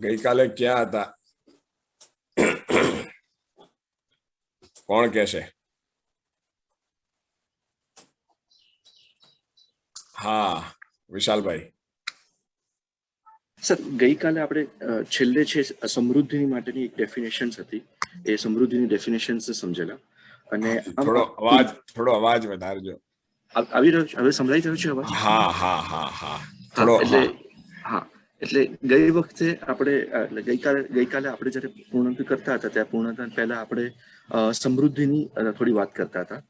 ગઈકાલે ક્યાં હતા? કોણ કહેશે? હા, વિશાલભાઈ. સર, ગઈકાલે આપણે છેલ્લે છે સમૃદ્ધિની માટેની એક ડેફિનેશન્સ હતી, એ સમૃદ્ધિની ડેફિનેશન્સ સમજેલા. અને થોડો અવાજ વધારજો. આવી રહ્યો છે? હવે સંભળાઈ રહ્યો છે અવાજ? હા હા હા હા એટલે ગઈ વખતે આપણે ગઈકાલે આપણે જયારે પૂર્ણાંક કરતા હતા ત્યાં પૂર્ણાંક પહેલા આપણે સમૃદ્ધિની થોડી વાત કરતા હતા.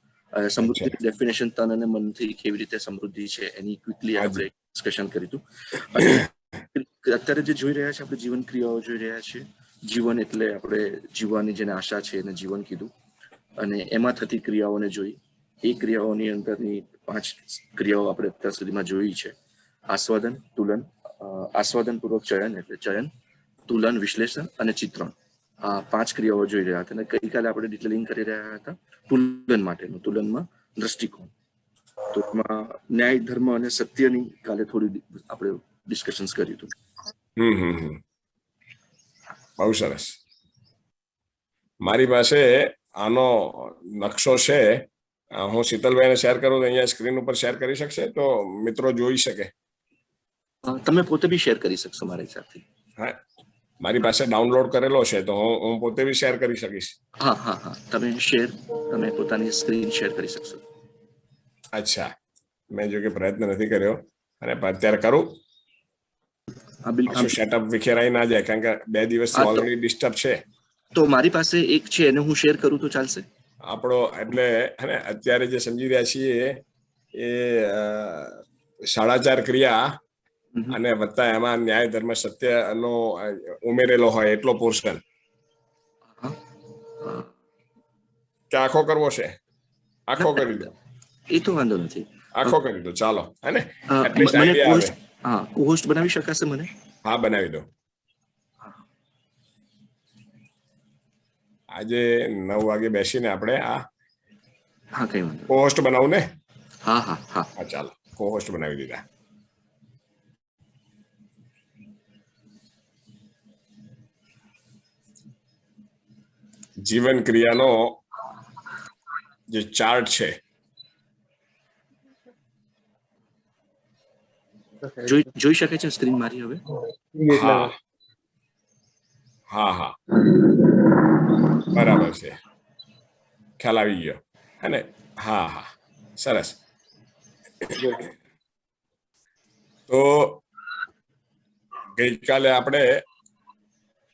સમૃદ્ધિની ડેફિનેશન તન અને મનથી કેવી રીતે સમૃદ્ધિ છે એની ક્વિકલી આપણે ડિસ્કશન કર્યું હતું. અને અત્યારે જે જોઈ રહ્યા છે આપણે જીવન ક્રિયાઓ જોઈ રહ્યા છીએ. જીવન એટલે આપણે જીવવાની જેને આશા છે એને જીવન કીધું, અને એમાં થતી ક્રિયાઓને જોઈ. એ ક્રિયાઓની અંદરની 5 ક્રિયાઓ આપણે અત્યાર સુધીમાં જોઈ છે. આસ્વાદન, તુલન, આસ્વાદન પૂર્વક ચયન એટલે ચયન, તુલન, વિશ્લેષણ અને ચિત્રણ. આ 5 ક્રિયાઓ જોઈ રહ્યા હતા. અને ગઈકાલે આપણે ડિટેલિંગ કરી રહ્યા હતા તુલન માટેનું. તુલનમાં દ્રષ્ટિકોણ, તો એમાં ન્યાય, ધર્મ અને સત્યની કાલે થોડી આપણે ડિસ્કશન્સ કર્યું હતું. બહુ સરસ. મારી પાસે આનો નકશો છે, હું શીતલભાઈને શેર કરું તો અહીંયા સ્ક્રીન ઉપર શેર કરી શકશે તો મિત્રો જોઈ શકે. તમે પોતે બી શેર કરી શકશો મારી સાથે. હા, મારી પાસે ડાઉનલોડ કરેલો છે તો હું પોતે બી શેર કરી શકીશ. હા, તમે પોતાની સ્ક્રીન શેર કરી શકશો. અચ્છા, મેં જો કે પ્રયત્ન નથી કર્યો, અને અત્યારે કરું. સેટઅપ વિખેરાઈ ના જાય, કારણ કે 2 દિવસથી ઓલરેડી ડિસ્ટર્બ છે. તો મારી પાસે એક છે, એને હું શેર કરું તો ચાલશે? આપણો એટલે અત્યારે જે સમજી રહ્યા છીએ એ 4.5 ક્રિયા અને વત્તા એમાં ન્યાય, ધર્મ, સત્ય નો ઉમેરેલો હોય એટલો પોર્શન. કે આખો કરવો છે? આખો કરી દો. એ તો વાંધો નથી, આખો કરી દો, ચાલો. હે ને, એટલીસ્ટ આઈડિયા આવે. કોહોસ્ટ બનાવી શકાશે મને? હા, બનાવી દો. આજે 9 વાગે બેસીને આપણે કઈ વાંધો કોહોસ્ટ બનાવું ને? હા, ચાલો, કોહોસ્ટ બનાવી દીધા. જીવન ક્રિયાનો જે ચાર્ટ છે, જોઈ શકે છે સ્ક્રીન મારી હવે? હા, બરાબર છે, ખ્યાલ આવી ગયો. હે ને? હા, સરસ. તો ગઈકાલે આપણે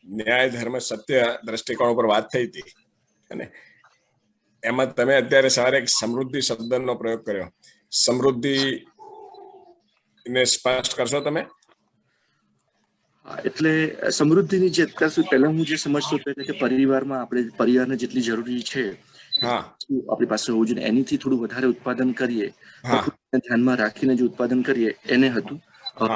ન્યાય, ધર્મ, સત્ય દ્રષ્ટિકોણ ઉપર વાત થઈ હતી, અને એમાં તમે અત્યારે સવારે એક સમૃદ્ધિ શબ્દનો પ્રયોગ કર્યો. સમૃદ્ધિ ને સ્પષ્ટ કરશો તમે? એટલે સમૃદ્ધિની જે અત્યાર સુધી પહેલા હું જે સમજતો હતો કે પરિવારમાં આપણે પરિવારને જેટલી જરૂરી છે આપણી પાસે હોવું જોઈએ, એનીથી થોડું વધારે ઉત્પાદન કરીએ, પ્રકૃતિને ધ્યાનમાં રાખીને જે ઉત્પાદન કરીએ એને હતું.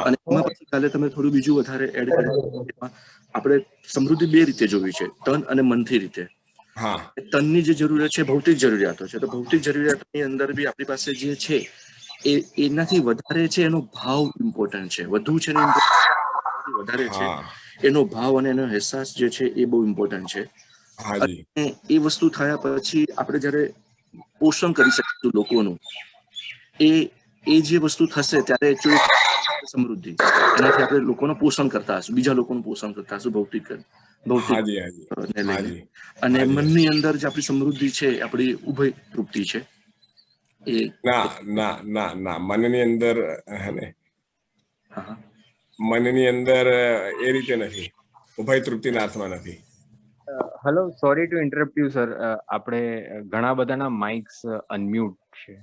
અને એમાં પછી કાલે તમે થોડું બીજું વધારે એડ કર્યું. આપણે સમૃદ્ધિ 2 રીતે જોવી છે, તન અને મનથી રીતે. તનની જે જરૂરિયાત છે ભૌતિક જરૂરિયાતો છે, તો ભૌતિક જરૂરિયાતની અંદર બી આપણી પાસે જે છે એનાથી વધારે છે એનો ભાવ ઇમ્પોર્ટન્ટ છે. વધુ છે ને વધારે છે એનો ભાવ અને એનો અહેસાસ જે છે એ બહુ ઇમ્પોર્ટન્ટ છે. અને એ વસ્તુ થયા પછી આપણે જયારે પોષણ કરી શકીશું લોકોનું, એ જે વસ્તુ થશે ત્યારે એકચ્યુઅલી સમૃદ્ધિ. એનાથી આપણે લોકોનું પોષણ કરતા હશું, બીજા લોકોનું પોષણ કરતા હશું ભૌતિક ને લઈને. અને મનની અંદર જે આપણી સમૃદ્ધિ છે, આપણી ઉભય તૃપ્તિ છે. ના, મનની અંદર મનની અંદર એ રીતે નથી, ઉભય તૃપ્તિના અર્થમાં નથી. Hello, sorry to interrupt you sir. આપણે ઘણા બધાના માઇક્સ અનમ્યુટ છે,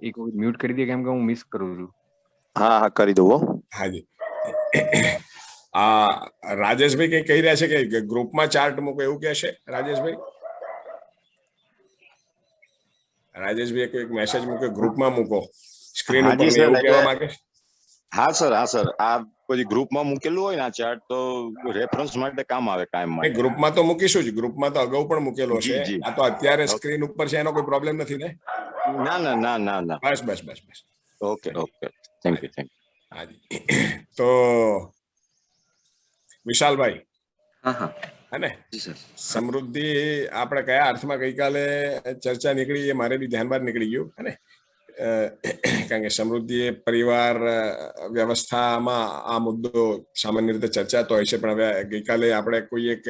એક મ્યુટ કરી દે, કેમ કે હું મિસ કરું છું. હા, કરી દઉં. હાજી. રાજેશભાઈ કઈ કહી રહ્યા છે કે ગ્રુપમાં ચાર્ટ મૂકો, એવું કહે છે રાજેશભાઈ? રાજેશભાઈ કોઈ મેસેજ મૂકે ગ્રુપમાં મૂકો સ્ક્રીન ઉપર, એવું કહેવા માંગે છે? હા સર, આ કોઈ ગ્રુપમાં મૂકેલું હોય ને આ ચાર્ટ, તો રેફરન્સ માટે કામ આવે કાયમ માટે. ગ્રુપમાં તો મૂકીશું જ, ગ્રુપમાં તો અગાઉ પણ મૂકેલો છે. આ તો અત્યારે સ્ક્રીન ઉપર છે, એનો કોઈ પ્રોબ્લેમ નથી ને? ના ના ના ના ના. બસ બસ બસ બસ. Okay okay, thank you thank you. હાજી. તો વિશાલભાઈ. હા હા હે જી સર. સમૃદ્ધિ આપણે કયા અર્થમાં ગઈકાલે ચર્ચા નીકળી એ મારે બી ધ્યાન બહાર નીકળી ગયું હે ને. કારણ કે સમૃદ્ધિ એ પરિવાર વ્યવસ્થામાં આ મુદ્દો સામાન્ય રીતે ચર્ચાતો હોય છે, પણ હવે ગઈકાલે આપણે કોઈ એક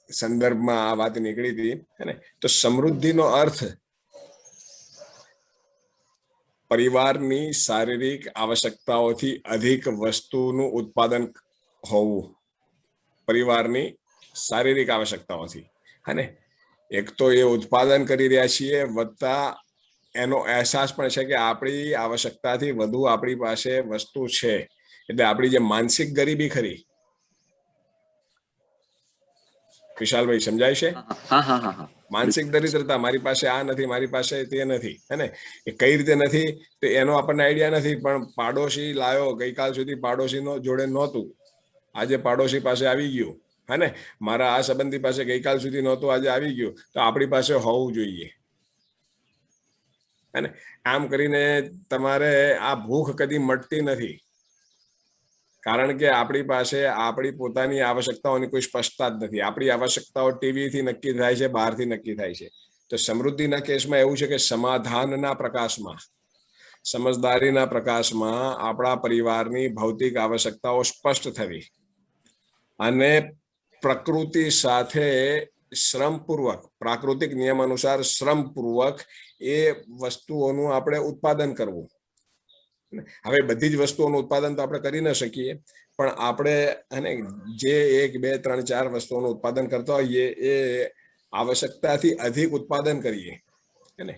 સંદર્ભમાં આ વાત નીકળી હતી હે ને. તો સમૃદ્ધિનો અર્થ પરિવારની શારીરિક આવશ્યકતાઓથી અધિક વસ્તુનું ઉત્પાદન હોવું. પરિવારની શારીરિક આવશ્યકતાઓથી હે ને. એક તો એ ઉત્પાદન કરી રહ્યા છીએ, વત્તા એનો અહેસાસ પણ છે કે આપણી આવશ્યકતાથી વધુ આપણી પાસે વસ્તુ છે. એટલે આપણી જે માનસિક ગરીબી ખરી, વિશાલભાઈ સમજાય છે? હા હા હા હા. માનસિક દરિદ્રતા, મારી પાસે આ નથી, મારી પાસે તે નથી હે ને. એ કઈ રીતે નથી તો એનો આપણને આઈડિયા નથી, પણ પાડોશી લાયો, ગઈકાલ સુધી પાડોશીનો જોડે નહોતું, આજે પાડોશી પાસે આવી ગયું હે ને. મારા આ સંબંધી પાસે ગઈકાલ સુધી નહોતું, આજે આવી ગયું, તો આપણી પાસે હોવું જોઈએ હે ને. આમ કરીને તમારે આ ભૂખ કદી મટતી નથી, કારણ કે આપણી પાસે આપણી પોતાની આવશ્યકતાઓની કોઈ સ્પષ્ટતા જ નથી. આપણી આવશ્યકતાઓ ટીવીથી નક્કી થાય છે, બહારથી નક્કી થાય છે. તો સમૃદ્ધિના કેસમાં એવું છે કે સમાધાનના પ્રકાશમાં, સમજદારીના પ્રકાશમાં આપણા પરિવારની ભૌતિક આવશ્યકતાઓ સ્પષ્ટ થવી અને પ્રકૃતિ સાથે શ્રમપૂર્વક, પ્રાકૃતિક નિયમ અનુસાર શ્રમપૂર્વક એ વસ્તુઓનું આપણે ઉત્પાદન કરવું. હવે બધી જ વસ્તુઓનું ઉત્પાદન તો આપણે કરી ન શકીએ, પણ આપણે અને જે 1 2 3 4 વસ્તુઓનું ઉત્પાદન કરતા હોઈએ એ આવશ્યકતાથી અધિક ઉત્પાદન કરીએ ને.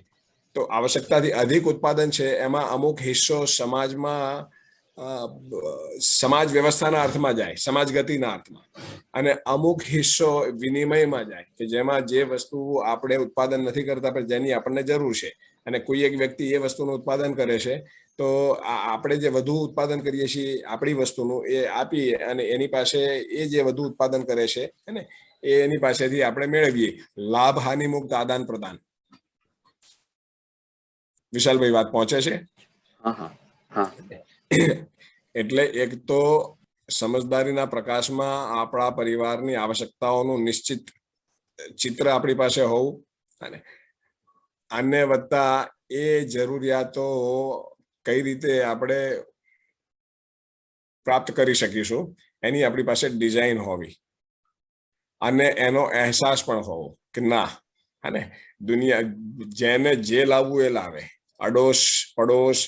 તો આવશ્યકતાથી અધિક ઉત્પાદન છે એમાં અમુક હિસ્સો સમાજમાં, સમાજ વ્યવસ્થાના અર્થમાં જાય, સમાજ ગતિના અર્થમાં, અને અમુક હિસ્સો વિનિમયમાં જાય કે જેમાં જે વસ્તુ આપણે ઉત્પાદન નથી કરતા પણ જેની આપણને જરૂર છે, અને કોઈ એક વ્યક્તિ એ વસ્તુનું ઉત્પાદન કરે છે, તો આપણે જે વધુ ઉત્પાદન કરીએ છીએ આપણી વસ્તુનું એ આપીએ અને એની પાસે એ જે વધુ ઉત્પાદન કરે છે ને એની પાસેથી આપણે મેળવીએ. લાભ હાનિ મુક્ત આદાન પ્રદાન. વિશાલભાઈ વાત પહોંચે છે? હા હા હા. એટલે એક તો સમજદારીના પ્રકાશમાં આપણા પરિવારની આવશ્યકતાઓનું નિશ્ચિત ચિત્ર આપણી પાસે હોવું અને વત્તા એ જરૂરિયાતો કઈ રીતે આપણે પ્રાપ્ત કરી શકીશું એની આપણી પાસે ડિઝાઇન હોવી અને એનો અહેસાસ પણ હોવો કે ના અને દુનિયા જેને જે લાવવું એ લાવે, અડોશ પડોશ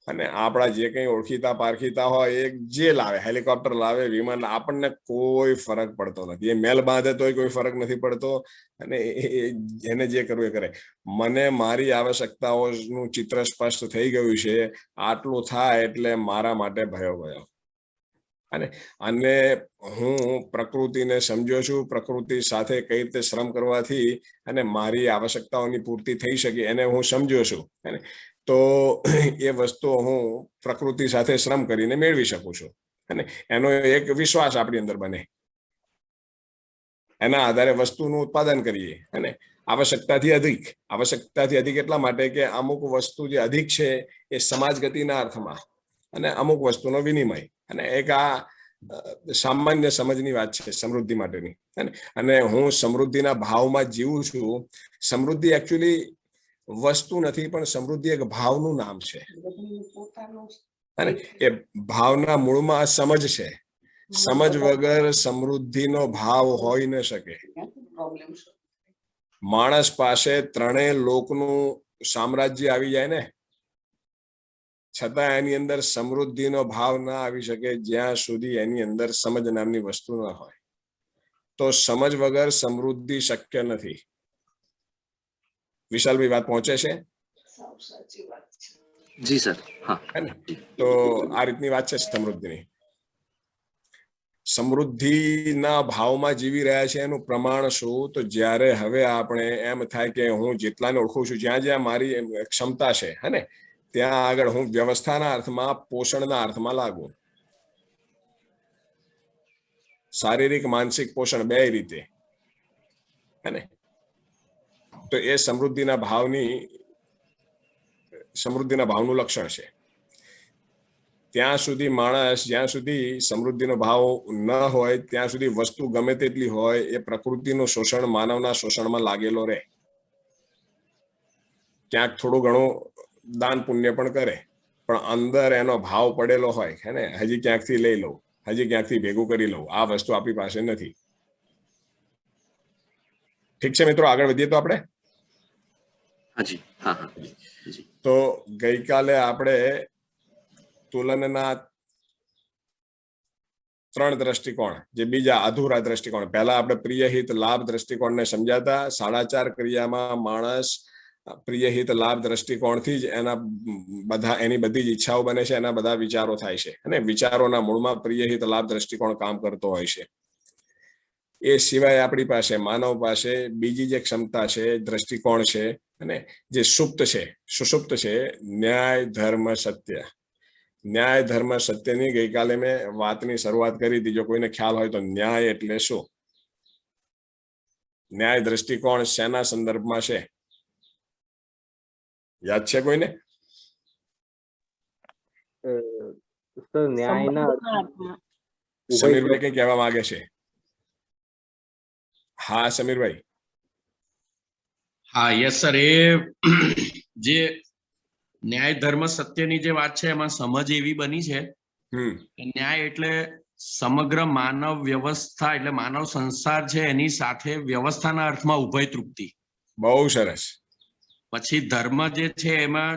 અને આપણા જે કંઈ ઓળખીતા પારખીતા હોય એ જે લાવે, હેલિકોપ્ટર લાવે, વિમાન, આપણને કોઈ ફરક પડતો નથી. એ મેલ બાંધે તોય કોઈ ફરક નથી પડતો, અને એને જે કરવું એ કરે. મને મારી આવશ્યકતાઓનું ચિત્ર સ્પષ્ટ થઈ ગયું છે, આટલું થાય એટલે મારા માટે ભયો ગયો. અને હું પ્રકૃતિને સમજ્યો છું, પ્રકૃતિ સાથે કઈ રીતે શ્રમ કરવાથી અને મારી આવશ્યકતાઓની પૂર્તિ થઈ શકે એને હું સમજ્યો છું. તો એ વસ્તુઓ હું પ્રકૃતિ સાથે શ્રમ કરીને મેળવી શકું છું. અને એનો એક વિશ્વાસ આપણી અંદર બને, એના આધારે વસ્તુનું ઉત્પાદન કરીએ. અને આવશ્યકતાથી અધિક એટલા માટે કે અમુક વસ્તુ જે અધિક છે એ સમાજ ગતિના અર્થમાં, અને અમુક વસ્તુનો વિનિમય, અને એક આ સામાન્ય સમજની વાત છે સમૃદ્ધિ માટેની. અને હું સમૃદ્ધિના ભાવમાં જીવું છું. સમૃદ્ધિ એકચ્યુઅલી વસ્તુ નથી, પણ સમૃદ્ધિ એક ભાવનું નામ છે. અને એ ભાવના મૂળમાં સમજ છે. સમજ વગર સમૃદ્ધિનો ભાવ હોઈ ન શકે. માણસ પાસે ત્રણેય લોકનું સામ્રાજ્ય આવી જાય ને, છતાં એની અંદર સમૃદ્ધિનો ભાવ ના આવી શકે જ્યાં સુધી એની અંદર સમજ નામની વસ્તુ ના હોય. તો સમજ વગર સમૃદ્ધિ શક્ય નથી. વિશાલભાઈ વાત પહોંચે છે? જી સર. હા. તો આ રીતની વાત છે સમૃદ્ધિની. સમૃદ્ધિના ભાવમાં જીવી રહ્યા છે એનું પ્રમાણ શું? તો જ્યારે હવે આપણે એમ થાય કે હું જેટલાને ઓળખું છું, જ્યાં જ્યાં મારી ક્ષમતા છે હે ત્યાં આગળ હું વ્યવસ્થાના અર્થમાં, પોષણના અર્થમાં લાગુ. શારીરિક માનસિક પોષણ બે રીતે. તો એ સમૃદ્ધિના ભાવનું લક્ષણ છે. ત્યાં સુધી માણસ, જ્યાં સુધી સમૃદ્ધિનો ભાવ ન હોય ત્યાં સુધી વસ્તુ ગમે તેટલી હોય એ પ્રકૃતિનું શોષણ, માનવના શોષણમાં લાગેલો રહે. ક્યાંક થોડું ઘણું દાન પુણ્ય પણ કરે, પણ અંદર એનો ભાવ પડેલો હોય, હે ને, હજી ક્યાંકથી લઈ લઉં, હજી ક્યાંકથી ભેગું કરી લઉં, આ વસ્તુ આપણી પાસે નથી. ઠીક છે મિત્રો, આગળ વધીએ તો આપણે. હાજી, હા. તો ગઈકાલે આપણે તુલનના 3 દ્રષ્ટિકોણ, જે બીજા અધૂરા દ્રષ્ટિકોણ, પહેલા આપણે પ્રિય હિત લાભ દ્રષ્ટિકોણને સમજાતા. 4.5 ક્રિયામાં માણસ પ્રિય હિત લાભ દ્રષ્ટિકોણથી જ એની બધી જ ઈચ્છાઓ બને છે, એના બધા વિચારો થાય છે, અને વિચારોના મૂળમાં પ્રિય હિત લાભ દ્રષ્ટિકોણ કામ કરતો હોય છે. એ સિવાય આપણી પાસે, માનવ પાસે બીજી જે ક્ષમતા છે, દ્રષ્ટિકોણ છે, અને જે સુપ્ત છે, સુષુપ્ત છે, ન્યાય ધર્મ સત્ય. ન્યાય ધર્મ સત્યની ગઈકાલે મેં વાતની શરૂઆત કરી હતી. જો કોઈને ખ્યાલ હોય તો ન્યાય એટલે શું, ન્યાય દ્રષ્ટિકોણ શેના સંદર્ભમાં છે, યાદ છે કોઈને? સમીરભાઈ કઈ કહેવા માંગે છે? હા સમીરભાઈ. હા, યસ સર. એ જે ન્યાય ધર્મ સત્યની જે વાત છે એમાં સમજ એવી બની છે કે ન્યાય એટલે સમગ્ર માનવ વ્યવસ્થા, એટલે માનવ સંસાર છે એની સાથે વ્યવસ્થાના અર્થમાં ઉભય તૃપ્તિ. બહુ સરસ. પછી ધર્મ જે છે એમાં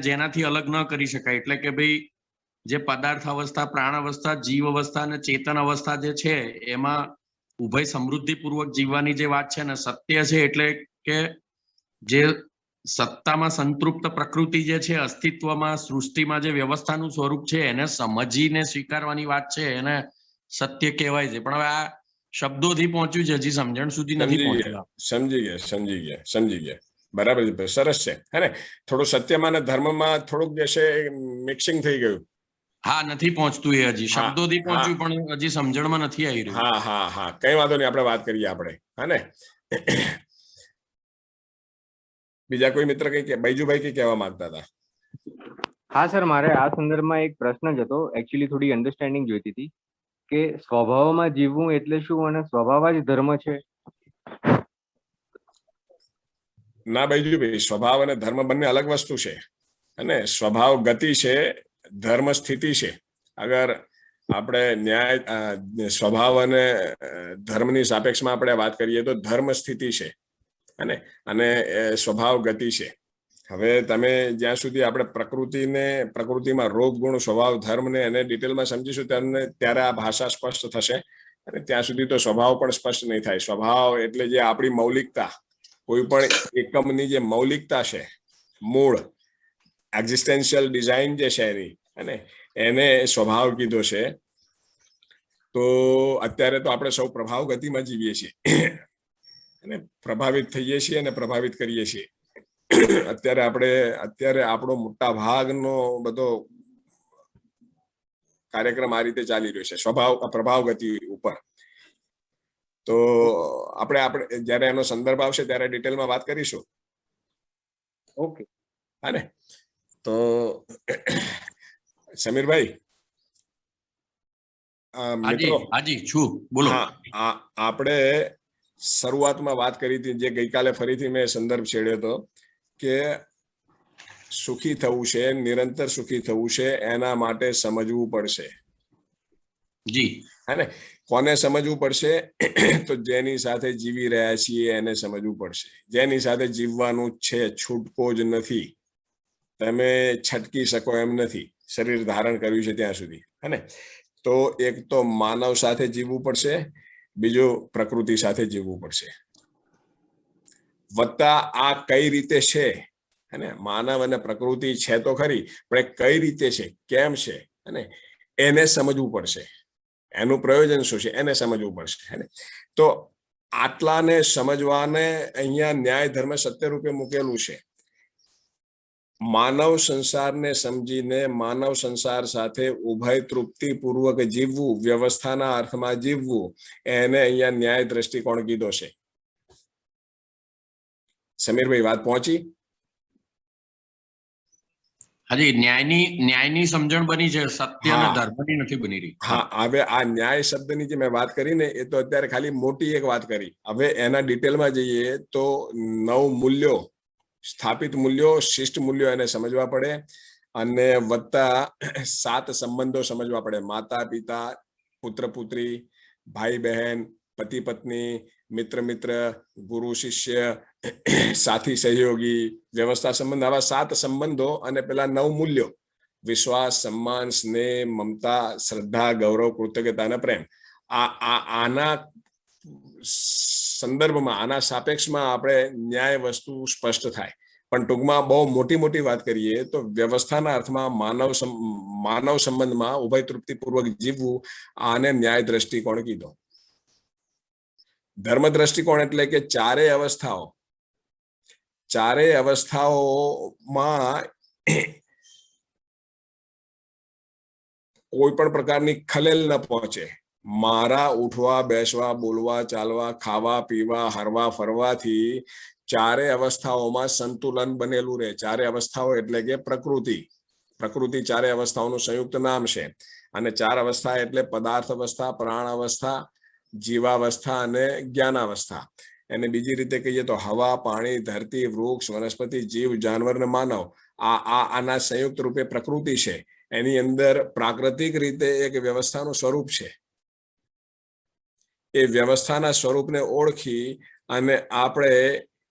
જેનાથી અલગ ન કરી શકાય, એટલે કે ભાઈ જે પદાર્થ અવસ્થા, પ્રાણ અવસ્થા, જીવ અવસ્થા અને ચેતન અવસ્થા જે છે એમાં ઉભય સમૃદ્ધિપૂર્વક જીવવાની જે વાત છે ને, સત્ય છે એટલે કે જે સત્તામાં સંતૃપ્ત પ્રકૃતિ જે છે, અસ્તિત્વમાં, સૃષ્ટિમાં જે વ્યવસ્થાનું સ્વરૂપ છે એને સમજીને સ્વીકારવાની વાત છે, એને સત્ય કહેવાય છે. પણ હવે આ શબ્દોથી પહોંચ્યું છે, હજી સમજણ સુધી નથી પહોંચ્યું. સમજી ગયા. બરાબર છે, સરસ છે, હે ને. થોડું સત્યમાં અને ધર્મમાં થોડુંક જે છે મિક્સિંગ થઈ ગયું. હા, નથી પહોંચતું એ, હજી શબ્દોથી પહોંચ્યું પણ હજી સમજણમાં નથી આવી રહ્યું. હા, કઈ વાંધો નહીં, આપણે વાત કરીએ આપણે, હા ને. બીજા કોઈ મિત્ર કઈ, બૈજુભાઈ કઈ કહેવા માંગતા હતા? હા સર, મારે આ સંદર્ભમાં એક પ્રશ્ન જ હતો. એકચ્યુઅલી થોડી અન્ડરસ્ટેન્ડિંગ જોઈતી હતી કે સ્વભાવમાં જીવવું એટલે શું, અને સ્વભાવ જ ધર્મ છે? ના બૈજુભાઈ, સ્વભાવ અને ધર્મ બંને અલગ વસ્તુ છે. અને સ્વભાવ ગતિ છે, ધર્મ સ્થિતિ છે. અગર આપણે ન્યાય, સ્વભાવ અને ધર્મની સાપેક્ષમાં આપણે વાત કરીએ તો ધર્મ સ્થિતિ છે, અને સ્વભાવ ગતિ છે. હવે તમે જ્યાં સુધી આપણે પ્રકૃતિમાં રૂપ, ગુણ, સ્વભાવ, ધર્મને એને ડિટેલમાં સમજીશું ત્યારે આ ભાષા સ્પષ્ટ થશે, અને ત્યાં સુધી તો સ્વભાવ પણ સ્પષ્ટ નહીં થાય. સ્વભાવ એટલે જે આપણી મૌલિકતા, કોઈ પણ એકમની જે મૌલિકતા છે, મૂળ એક્ઝિસ્ટેન્શિયલ ડિઝાઇન જે છે એની, અને એને સ્વભાવ કીધો છે. તો અત્યારે તો આપણે સૌ પ્રભાવ ગતિમાં જીવીએ છીએ, અને પ્રભાવિત થઈએ છીએ અને પ્રભાવિત કરીએ છીએ. અત્યારે આપણો મોટા ભાગનો બધો કાર્યક્રમ આ રીતે ચાલી રહ્યો છે, પ્રભાવ ગતિ ઉપર. તો આપણે જયારે એનો સંદર્ભ આવશે ત્યારે ડિટેલમાં વાત કરીશું. ઓકે, હા ને. તો સમીરભાઈ, મિત્રો, હાજી છું, બોલો. આપણે શરૂઆતમાં વાત કરી હતી, જે ગઈકાલે ફરીથી મેં સંદર્ભ છેડ્યો હતો, કે સુખી થવું છે, નિરંતર સુખી થવું છે, એના માટે સમજવું પડશે. જી, હે ને. કોને સમજવું પડશે? તો જેની સાથે જીવી રહ્યા છીએ એને સમજવું પડશે. જેની સાથે જીવવાનું છે, છૂટકો જ નથી, તમે છટકી શકો એમ નથી, શરીર ધારણ કર્યું છે ત્યાં સુધી, હે ને. તો એક તો માનવ સાથે જીવવું પડશે, બીજું પ્રકૃતિ સાથે જીવવું પડશે. વત્તા આ કઈ રીતે છે, અને માનવ અને પ્રકૃતિ છે તો ખરી, પણ કઈ રીતે છે, કેમ છે, અને એને સમજવું પડશે. એનું પ્રયોજન શું છે એને સમજવું પડશે, હે ને. તો આટલાને સમજવાને અહીંયા ન્યાય ધર્મ સત્ય રૂપે મૂકેલું છે. માનવ સંસારને સમજીને માનવ સંસાર સાથે ઉભય તૃપ્તિપૂર્વક જીવવું, વ્યવસ્થાના અર્થમાં જીવવું, એને અહીંયા ન્યાય દ્રષ્ટિકોણ કીધો છે. સમીરભાઈ વાત પહોંચી? હાજી, ન્યાયની સમજણ બની છે, સત્ય અને ધર્મની નથી બની રહી. હા, હવે આ ન્યાય શબ્દની જે મેં વાત કરી ને, એ તો અત્યારે ખાલી મોટી એક વાત કરી. હવે એના ડિટેલમાં જઈએ તો 9 મૂલ્યો, સ્થાપિત મૂલ્યો, શિષ્ટ મૂલ્યો એને સમજવા પડે, અને વત્તા 7 સંબંધો સમજવા પડે. માતા પિતા, પુત્ર પુત્રી, ભાઈ બહેન, પતિ પત્ની, મિત્ર મિત્ર, ગુરુ શિષ્ય, સાથી સહયોગી, વ્યવસ્થા સંબંધ, આવા 7 સંબંધો અને પેલા 9 મૂલ્યો: વિશ્વાસ, સન્માન, સ્નેહ, મમતા, શ્રદ્ધા, ગૌરવ, કૃતજ્ઞતા અને પ્રેમ. આના સંદર્ભમાં, આના સાપેક્ષમાં આપણે ન્યાય વસ્તુ સ્પષ્ટ થાય. પણ ટૂંકમાં બહુ મોટી વાત કરીએ તો વ્યવસ્થાના અર્થમાં માનવ સંબંધમાં ઉભય તૃપ્તિપૂર્વક જીવવું, આને ન્યાય દ્રષ્ટિકોણ કીધો. ધર્મ દ્રષ્ટિકોણ એટલે કે ચારેય અવસ્થાઓમાં કોઈ પણ પ્રકારની ખલેલ ન પહોંચે. મારા ઉઠવા, બેસવા, બોલવા, ચાલવા, ખાવા, પીવા, હરવા, ફરવાથી ચારે અવસ્થાઓમાં સંતુલન બનેલું રહે. ચારે અવસ્થાઓ એટલે કે પ્રકૃતિ ચારે અવસ્થાઓનું સંયુક્ત નામ છે. અને 4 અવસ્થા એટલે પદાર્થ અવસ્થા, પ્રાણ અવસ્થા, જીવાવસ્થા અને જ્ઞાનાવસ્થા. એને બીજી રીતે કહીએ તો હવા, પાણી, ધરતી, વૃક્ષ, વનસ્પતિ, જીવ, જાનવર ને માનવ, આના સંયુક્ત રૂપે પ્રકૃતિ છે. એની અંદર પ્રાકૃતિક રીતે એક વ્યવસ્થાનું સ્વરૂપ છે. એ વ્યવસ્થાના સ્વરૂપને ઓળખી અને આપણે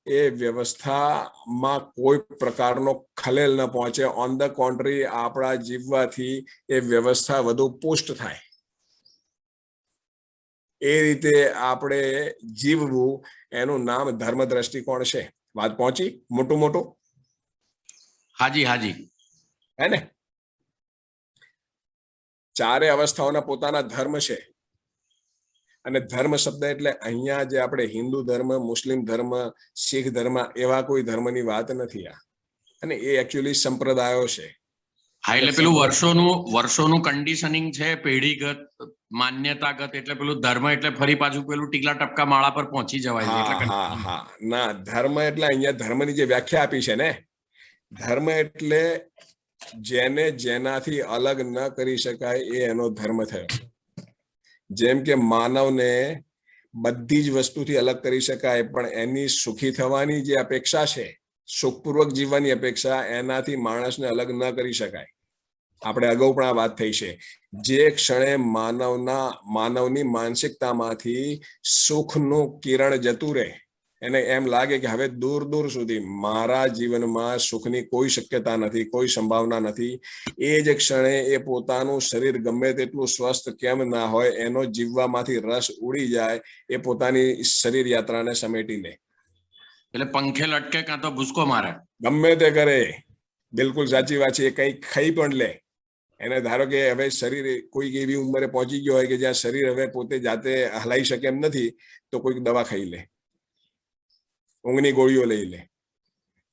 એ વ્યવસ્થામાં કોઈ પ્રકારનો ખલેલ ન પહોંચે, ઓન ધ કોન્ટ્રી આપણા જીવવાથી એ વ્યવસ્થા વધુ પુષ્ટ થાય, એ રીતે આપણે જીવવું, એનું નામ ધર્મ દ્રષ્ટિકોણ છે. વાત પહોંચી? મોટું? હાજી, હે ને? ચારે અવસ્થાઓના પોતાના ધર્મ છે. અને ધર્મ શબ્દ એટલે અહીંયા જે આપણે હિન્દુ ધર્મ, મુસ્લિમ ધર્મ, શીખ ધર્મ, એવા કોઈ ધર્મની વાત નથી આ. અને એ એકચ્યુઅલી સંપ્રદાયો છે. હા, એટલે પેલું વર્ષોનું કન્ડિશનિંગ છે, પેઢીગત, માન્યતાગત. એટલે પેલું ધર્મ એટલે ફરી પાછું પેલું ટીકલા ટપકા માળા પર પહોંચી જવાય છે. હા, ના, ધર્મ એટલે અહીંયા ધર્મની જે વ્યાખ્યા આપી છે ને, ધર્મ એટલે જેને જેનાથી અલગ ન કરી શકાય, એ એનો ધર્મ થયો. જેમ કે માનવને બધી જ વસ્તુથી અલગ કરી શકાય, પણ એની સુખી થવાની જે અપેક્ષા છે, સુખપૂર્વક જીવવાની અપેક્ષા, એનાથી માણસને અલગ ન કરી શકાય. આપણે અગાઉ પણ આ વાત થઈ છે. જે ક્ષણે માનવની માનસિકતામાંથી સુખનું કિરણ જતું રહે, એને એમ લાગે કે હવે દૂર સુધી મારા જીવનમાં સુખની કોઈ શક્યતા નથી, કોઈ સંભાવના નથી, એ જ ક્ષણે એ પોતાનું શરીર ગમે તેટલું સ્વસ્થ કેમ ના હોય, એનો જીવવામાંથી રસ ઉડી જાય, એ પોતાની શરીર યાત્રાને સમેટી લે. એટલે પંખે લટકે કાં તો ભૂસકો મારે, ગમે તે કરે. બિલકુલ સાચી વાત છે. એ કંઈક ખાઈ પણ લે. એને ધારો કે હવે શરીર કોઈક એવી ઉંમરે પહોંચી ગયો હોય કે જ્યાં શરીર હવે પોતે જાતે હલાઈ શકે એમ નથી, તો કોઈક દવા ખાઈ લે, ઊંઘની ગોળીઓ લઈ લે,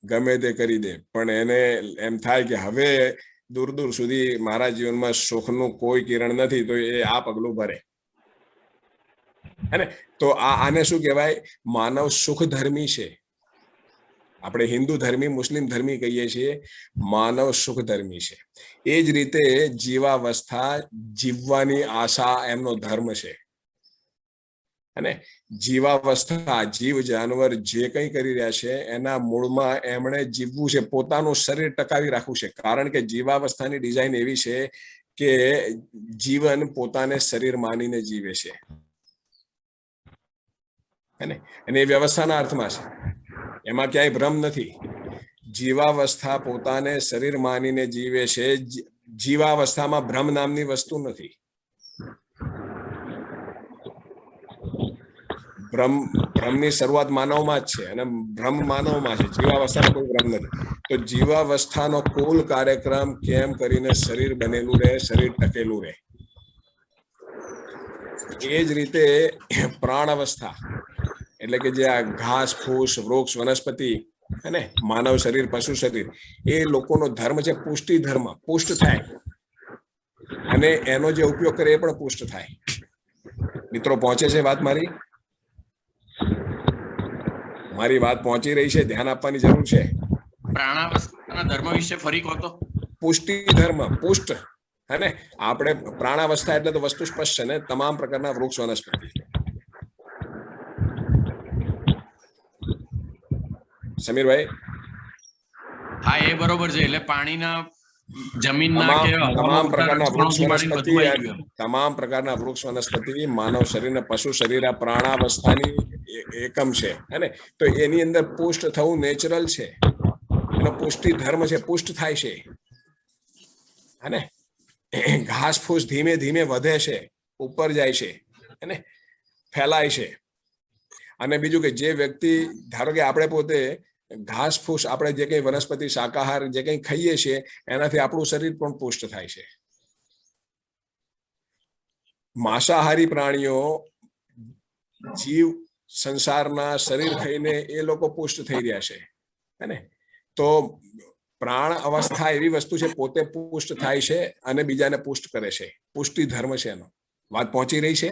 ગમે તે કરી દે. પણ એને એમ થાય કે હવે દૂર સુધી મારા જીવનમાં સુખનું કોઈ કિરણ નથી, તો એ આ પગલું ભરે. હે ને? તો આને શું કહેવાય? માનવ સુખ ધર્મી છે. આપણે હિન્દુ ધર્મી, મુસ્લિમ ધર્મી કહીએ છીએ, માનવ સુખ ધર્મી છે. એ જ રીતે જીવાવસ્થા, જીવવાની આશા, એમનો ધર્મ છે. અને જીવાવસ્થા, જીવ જાનવર જે કંઈ કરી રહ્યા છે, એના મૂળમાં એમણે જીવવું છે, પોતાનું શરીર ટકાવી રાખવું છે. કારણ કે જીવાવસ્થાની ડિઝાઇન એવી છે કે જીવન પોતાને શરીર માનીને જીવે છે. અને એ વ્યવસ્થાના અર્થમાં છે, એમાં ક્યાંય ભ્રમ નથી. જીવાવસ્થા પોતાને શરીર માનીને જીવે છે. જીવાવસ્થામાં ભ્રમ નામની વસ્તુ નથી. ભ્રમની શરૂઆત માનવમાં જ છે, અને ભ્રમ માનવમાં છે. જીવાવસ્થાનો કોઈ ભ્રમ નથી. તો જીવાવસ્થાનો કુલ કાર્યક્રમ કેમ કરીને શરીર બનેલું રહે, શરીર ટકેલું રહે. એ જ રીતે પ્રાણ અવસ્થા એટલે કે જે આ ઘાસ ફૂસ, વૃક્ષ, વનસ્પતિ, અને માનવ શરીર, પશુ શરીર, એ લોકોનો ધર્મ છે પુષ્ટિ ધર્મ. પુષ્ટ થાય અને એનો જે ઉપયોગ કરે એ પણ પુષ્ટ થાય. મિત્રો, પહોંચે છે વાત મારી? મારી વાત પહોંચી રહી છે? ધ્યાન આપવાની જરૂર છે. પ્રાણાવસ્થાના ધર્મ વિશે ફરી કહો તો. પુષ્ટિ ધર્મ, પુષ્ટ, હે ને? આપણે પ્રાણાવસ્થા એટલે તો વસ્તુ સ્પષ્ટ છે ને, તમામ પ્રકારના વૃક્ષ વનસ્પતિ. સમીરભાઈ, હા એ બરોબર છે. એટલે પાણીના, જમીનના કે તમામ પ્રકારના વૃક્ષ બધું વનસ્પતિ, આવી ગયું. તમામ પ્રકારના વૃક્ષ વનસ્પતિ માનવ શરીર ને પશુ શરીર આ પ્રાણાવસ્થાની એકમ છે, હે ને? તો એની અંદર પુષ્ટ થવું નેચરલ છે, એનો પુષ્ટિ ધર્મ છે, પુષ્ટ થાય છે, હે ને? ઘાસ ફૂસ ધીમે ધીમે વધે છે, ઉપર જાય છે, હે ને? ફેલાય છે. અને બીજું કે જે વ્યક્તિ, ધારો કે આપણે પોતે ઘાસ ફૂસ, આપણે જે કઈ વનસ્પતિ શાકાહાર જે કઈ ખાઈએ છીએ એનાથી આપણું શરીર પણ પુષ્ટ થાય છે. માંસાહારી પ્રાણીઓ, જીવ સંસારના શરીર ખાઈને એ લોકો પુષ્ટ થઈ રહ્યા છે, હે ને? તો પ્રાણ અવસ્થા એવી વસ્તુ છે, પોતે પુષ્ટ થાય છે અને બીજાને પુષ્ટ કરે છે. પુષ્ટિ ધર્મ છે એનો. વાત પહોંચી રહી છે?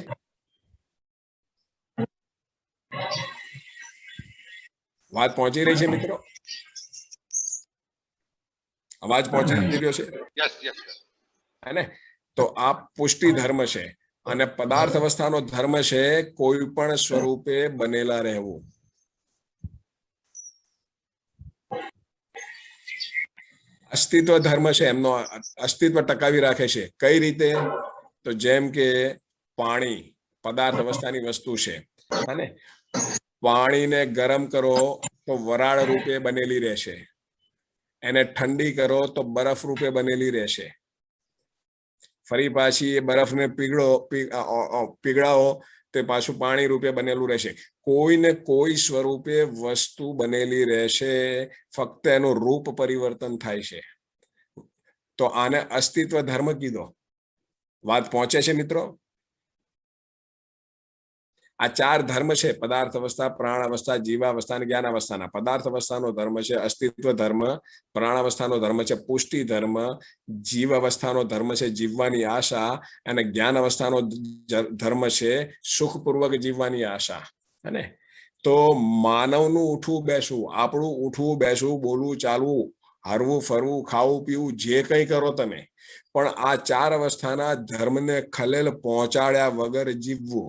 વાત પહોંચી રહી છે મિત્રો? અવાજ પહોંચી રહ્યો છે? હે ને? તો આ પુષ્ટિ ધર્મ છે. અને પદાર્થ અવસ્થાનો ધર્મ છે કોઈ પણ સ્વરૂપે બનેલા રહેવું. અસ્તિત્વ ધર્મ છે, એમનો અસ્તિત્વ ટકાવી રાખે છે. કઈ રીતે? તો જેમ કે પાણી પદાર્થ અવસ્થાની વસ્તુ છે, અને પાણીને ગરમ કરો તો વરાળ રૂપે બનેલી રહેશે, એને ઠંડી કરો તો બરફ રૂપે બનેલી રહેશે, ફરી પાછી એ બરફને પીગળાવો તે પાછું પાણી રૂપે બનેલું રહેશે. કોઈને કોઈ સ્વરૂપે વસ્તુ બનેલી રહેશે, ફક્ત એનું રૂપ પરિવર્તન થાય છે. તો આને અસ્તિત્વ ધર્મ કીધો. વાત પહોંચે છે મિત્રો? આ ચાર ધર્મ છે: પદાર્થ અવસ્થા, પ્રાણ અવસ્થા, જીવાવસ્થા અને જ્ઞાન અવસ્થાના. પદાર્થ અવસ્થાનો ધર્મ છે અસ્તિત્વ ધર્મ, પ્રાણ અવસ્થાનો ધર્મ છે પુષ્ટિ ધર્મ, જીવ અવસ્થાનો ધર્મ છે જીવવાની આશા, અને જ્ઞાન અવસ્થાનો ધર્મ છે સુખપૂર્વક જીવવાની આશા. અને તો માનવનું ઉઠવું બેસવું, આપણું ઉઠવું બેસવું, બોલવું ચાલવું, હરવું ફરવું, ખાવું પીવું, જે કંઈ કરો તમે, પણ આ ચાર અવસ્થાના ધર્મને ખલેલ પહોંચાડ્યા વગર જીવવું.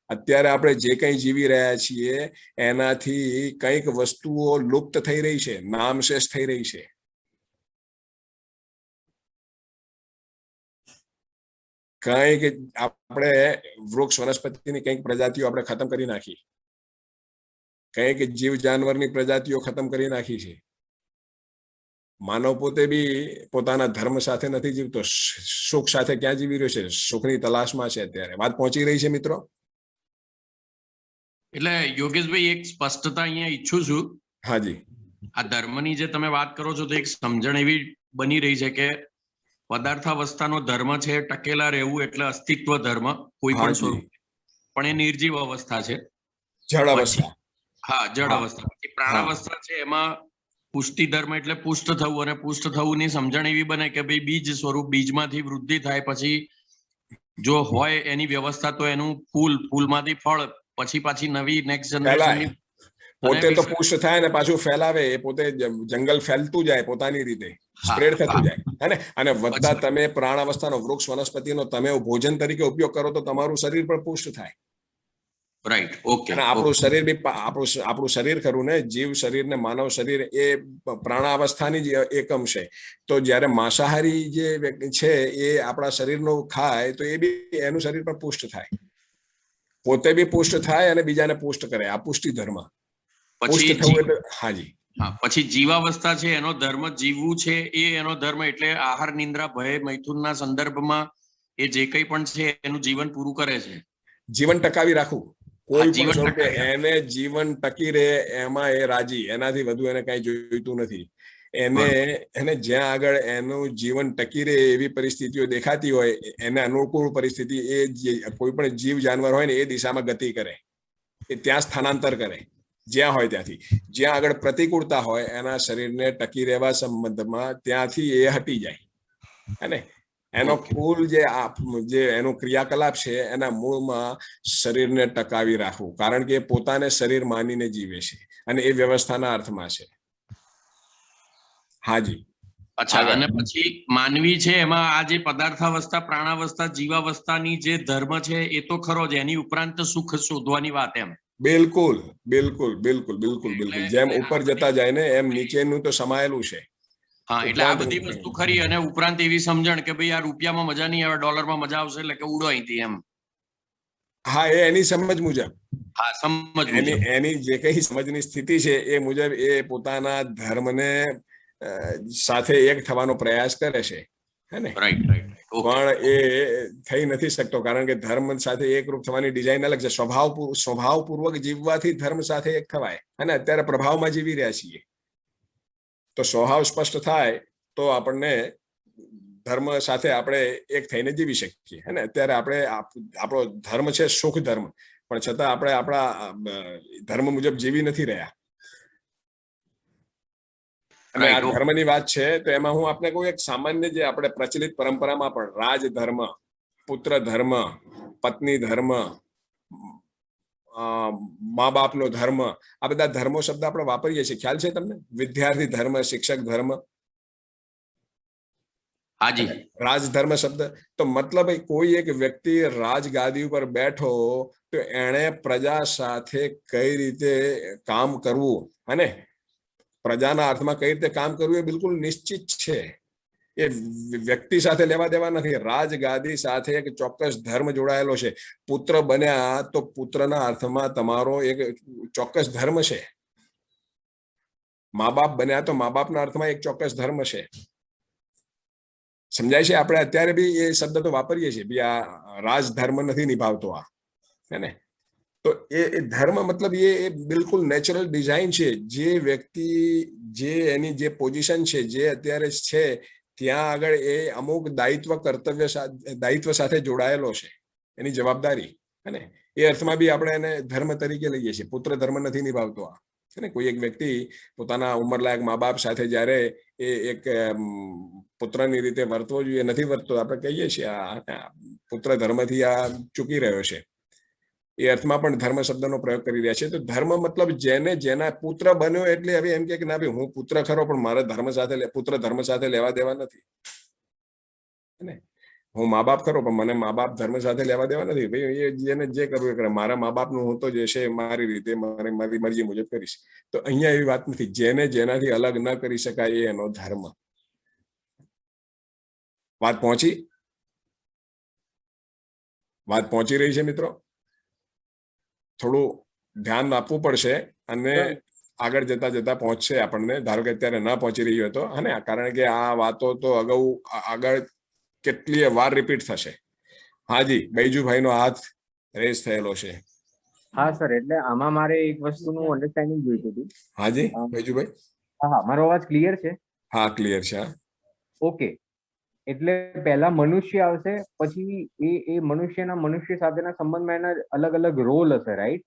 અત્યારે આપણે જે કંઈ જીવી રહ્યા છીએ એનાથી કંઈક વસ્તુઓ લુપ્ત થઈ રહી છે, નામશેષ થઈ રહી છે. કંઈક આપણે વૃક્ષ વનસ્પતિની કંઈક પ્રજાતિઓ આપણે ખતમ કરી નાખી, કંઈક જીવ જાનવરની પ્રજાતિઓ ખતમ કરી નાખી છે. માનવ પોતે બી પોતાના ધર્મ સાથે નથી જીવતો, સુખ સાથે ક્યાં જીવી રહ્યો છે? સુખની તલાશમાં છે અત્યારે. વાત પહોંચી રહી છે મિત્રો? એટલે યોગેશભાઈ, એક સ્પષ્ટતા અહીંયા ઈચ્છું છું. હાજી. આ ધર્મની જે તમે વાત કરો છો તો એક સમજણ એવી બની રહી છે કે પદાર્થાવસ્થાનો ધર્મ છે ટકેલા રહેવું, એટલે અસ્તિત્વ ધર્મ કોઈ પણ સ્વરૂપ, પણ એ નિર્જીવ અવસ્થા છે, જળ અવસ્થા. હા, જળ અવસ્થા. પ્રાણ અવસ્થા છે એમાં પુષ્ટિ ધર્મ એટલે પુષ્ટ થવું, અને પુષ્ટ થવું ની સમજણ એવી બને કે ભાઈ બીજ સ્વરૂપ, બીજમાંથી વૃદ્ધિ થાય, પછી જો હોય એની વ્યવસ્થા તો એનું ફૂલ, ફૂલમાંથી ફળ, પછી પાછી નવી નેક્સ્ટ જનરેશનની પોતે તો પુષ્ટ થાય ને પાછું ફેલાવે, એ પોતે જંગલ ફેલતું જાય પોતાની રીતે, સ્પ્રેડ થતું જાય, હે ને? અને વધતા તમે પ્રાણ અવસ્થાનો વૃક્ષ વનસ્પતિનો તમે ભોજન તરીકે ઉપયોગ કરો તો તમારું શરીર પણ પુષ્ટ થાય. Right, okay. અને આપણું શરીર બી, આપણું શરીર ખરું ને, જીવ શરીર ને માનવ શરીર એ પ્રાણાવસ્થાની જ એકમ છે. તો જ્યારે માંસાહારી જે વ્યક્તિ છે એ આપણા શરીરનું ખાય તો એ બી એનું શરીર પણ પુષ્ટ થાય, પોતે બી પુષ્ટ થાય અને બીજાને પુષ્ટ કરે. આ પુષ્ટિ ધર્મ. પુષ્ટ થવું એટલે હાજી. હા, પછી જીવાવસ્થા છે એનો ધર્મ જીવવું છે, એ એનો ધર્મ એટલે આહાર, નિંદ્રા, ભય, મૈથુનના સંદર્ભમાં એ જે કંઈ પણ છે એનું જીવન પૂરું કરે છે, જીવન ટકાવી રાખવું. કોઈ પણ સ્વરૂપે એને જીવન ટકી રહે એમાં એ રાજી, એનાથી વધુ એને કઈ જોઈતું નથી. એને જ્યાં આગળ એનું જીવન ટકી રહે એવી પરિસ્થિતિઓ દેખાતી હોય, એને અનુકૂળ પરિસ્થિતિ, એ કોઈ પણ જીવ જાનવર હોય ને એ દિશામાં ગતિ કરે, એ ત્યાં સ્થાનાંતર કરે જ્યાં હોય ત્યાંથી. જ્યાં આગળ પ્રતિકૂળતા હોય એના શરીરને ટકી રહેવા સંબંધમાં ત્યાંથી એ હટી જાય, હે ને? એનો કુલ જે એનો ક્રિયાકલાપ છે એના મૂળમાં શરીરને ટકાવી રાખવું, કારણ કે એ પોતાને શરીર માનીને જીવે છે અને એ વ્યવસ્થાના અર્થમાં છે. હાજી. અચ્છા, અને પછી માનવી છે એમાં આ જે પદાર્થાવસ્થા, પ્રાણાવસ્થા, જીવાવસ્થાની જે ધર્મ છે એ તો ખરો જ, એની ઉપરાંત સુખ શોધવાની વાત એમ. બિલકુલ બિલકુલ બિલકુલ બિલકુલ બિલકુલ. જેમ ઉપર જતા જાય ને એમ નીચેનું તો સમાયેલું છે. હા, એટલે આ બધી વસ્તુ ખરી, અને ઉપરાંત એવી સમજણ કે ભાઈ આ રૂપિયામાં મજા નહીં આવે, ડોલરમાં મજા આવશે, એટલે કે ઉડો અહીંથી એમ. હા, એ એની સમજ મુજબ. હા, સમજ મુજબ. એની જે કઈ સમજની સ્થિતિ છે એ મુજબ એ પોતાના ધર્મને સાથે એક થવાનો પ્રયાસ કરે છે, હે ને? Right right. પણ એ થઈ નથી શકતો, કારણ કે ધર્મ સાથે એકરૂપ થવાની ડિઝાઇન અલગ છે. સ્વભાવપૂર્વક જીવવાથી ધર્મ સાથે એક થવાય, અને અત્યારે પ્રભાવમાં જીવી રહ્યા છીએ, તો સ્વભાવ સ્પષ્ટ થાય તો આપણને ધર્મ સાથે આપણે એક થઈને જીવી શકીએ. અને અત્યારે આપણો ધર્મ છે સુખ ધર્મ, પણ છતાં આપણે આપણા ધર્મ મુજબ જીવી નથી રહ્યા. અને આ ધર્મની વાત છે તો એમાં હું આપને કહું, એક સામાન્ય જે આપણે પ્રચલિત પરંપરામાં પણ રાજ ધર્મ, પુત્ર ધર્મ, પત્ની ધર્મ, મા બાપનો ધર્મ, આ બધા ધર્મો શબ્દ આપણે વાપરીએ છીએ. ખ્યાલ છે તમને? વિદ્યાર્થી ધર્મ, શિક્ષક ધર્મ, હાજી, રાજધર્મ શબ્દ. તો મતલબ કોઈ એક વ્યક્તિ રાજગાદી ઉપર બેઠો તો એણે પ્રજા સાથે કઈ રીતે કામ કરવું અને પ્રજાના અર્થમાં કઈ રીતે કામ કરવું એ બિલકુલ નિશ્ચિત છે. એ વ્યક્તિ સાથે લેવા દેવા નથી. રાજગાદી સાથે એક ચોક્કસ ધર્મ જોડાયેલો છે. પુત્ર બન્યા તો પુત્રના અર્થમાં તમારો એક ચોક્કસ ધર્મ છે. મા બાપ બન્યા તો મા બાપના અર્થમાં એક ચોક્કસ ધર્મ છે. સમજાય છે? આપણે અત્યારે બી એ શબ્દ તો વાપરીએ છીએ, બી આ રાજધર્મ નથી નિભાવતો આ, હે ને? તો એ ધર્મ મતલબ એ બિલકુલ નેચરલ ડિઝાઇન છે. જે વ્યક્તિ જે એની જે પોઝિશન છે, જે અત્યારે છે ત્યાં આગળ એ અમુક દાયિત્વ સાથે જોડાયેલો છે, એની જવાબદારી, હે ને? એ અર્થમાં બી આપણે એને ધર્મ તરીકે લઈએ છીએ. પુત્ર ધર્મ નથી નિભાવતો આ, છે ને? કોઈ એક વ્યક્તિ પોતાના ઉંમરલાયક મા બાપ સાથે જ્યારે એ એક પુત્રની રીતે વર્તવો જોઈએ નથી વર્તતો, આપણે કહીએ છીએ આ પુત્ર ધર્મથી આ ચૂકી રહ્યો છે. એ અર્થમાં પણ ધર્મ શબ્દનો પ્રયોગ કરી રહ્યા છે. તો ધર્મ મતલબ જેના પુત્ર બન્યો એટલે હવે એમ કે ના ભાઈ હું પુત્ર ખરો, પણ મારે પુત્ર ધર્મ સાથે લેવા દેવા નથી, ને? હું મા બાપ ખરો, પણ મને મા બાપ ધર્મ સાથે લેવા દેવા નથી. ભાઈ એ જેને જે કરવું એ કરે. મારા મા બાપનું હું તો જે છે મારી રીતે મારી મરજી મુજબ કરીશ. તો અહીંયા એવી વાત નથી. જેનાથી અલગ ન કરી શકાય એ એનો ધર્મ. વાત પહોંચી રહી છે મિત્રો? થોડું ધ્યાન આપવું પડશે અને આગળ જતા પહોંચશે આપણને. ધારો કે અત્યારે ન પહોંચી રહ્યું હતો, અને કારણ કે આ વાતો તો આગળ કેટલીય વાર રિપીટ થશે. હાજી, બૈજુભાઈનો હાથ રેસ થયેલો છે. હા સર, એટલે આમાં મારે એક વસ્તુનું અન્ડરસ્ટેન્ડિંગ જોઈતું હતું. હાજી બૈજુભાઈ. હા, મારો અવાજ ક્લિયર છે? હા, ક્લિયર છે. ઓકે, એટલે પહેલા મનુષ્ય આવશે, પછી એ મનુષ્ય સાથેના સંબંધમાં એના અલગ અલગ રોલ હશે, રાઈટ?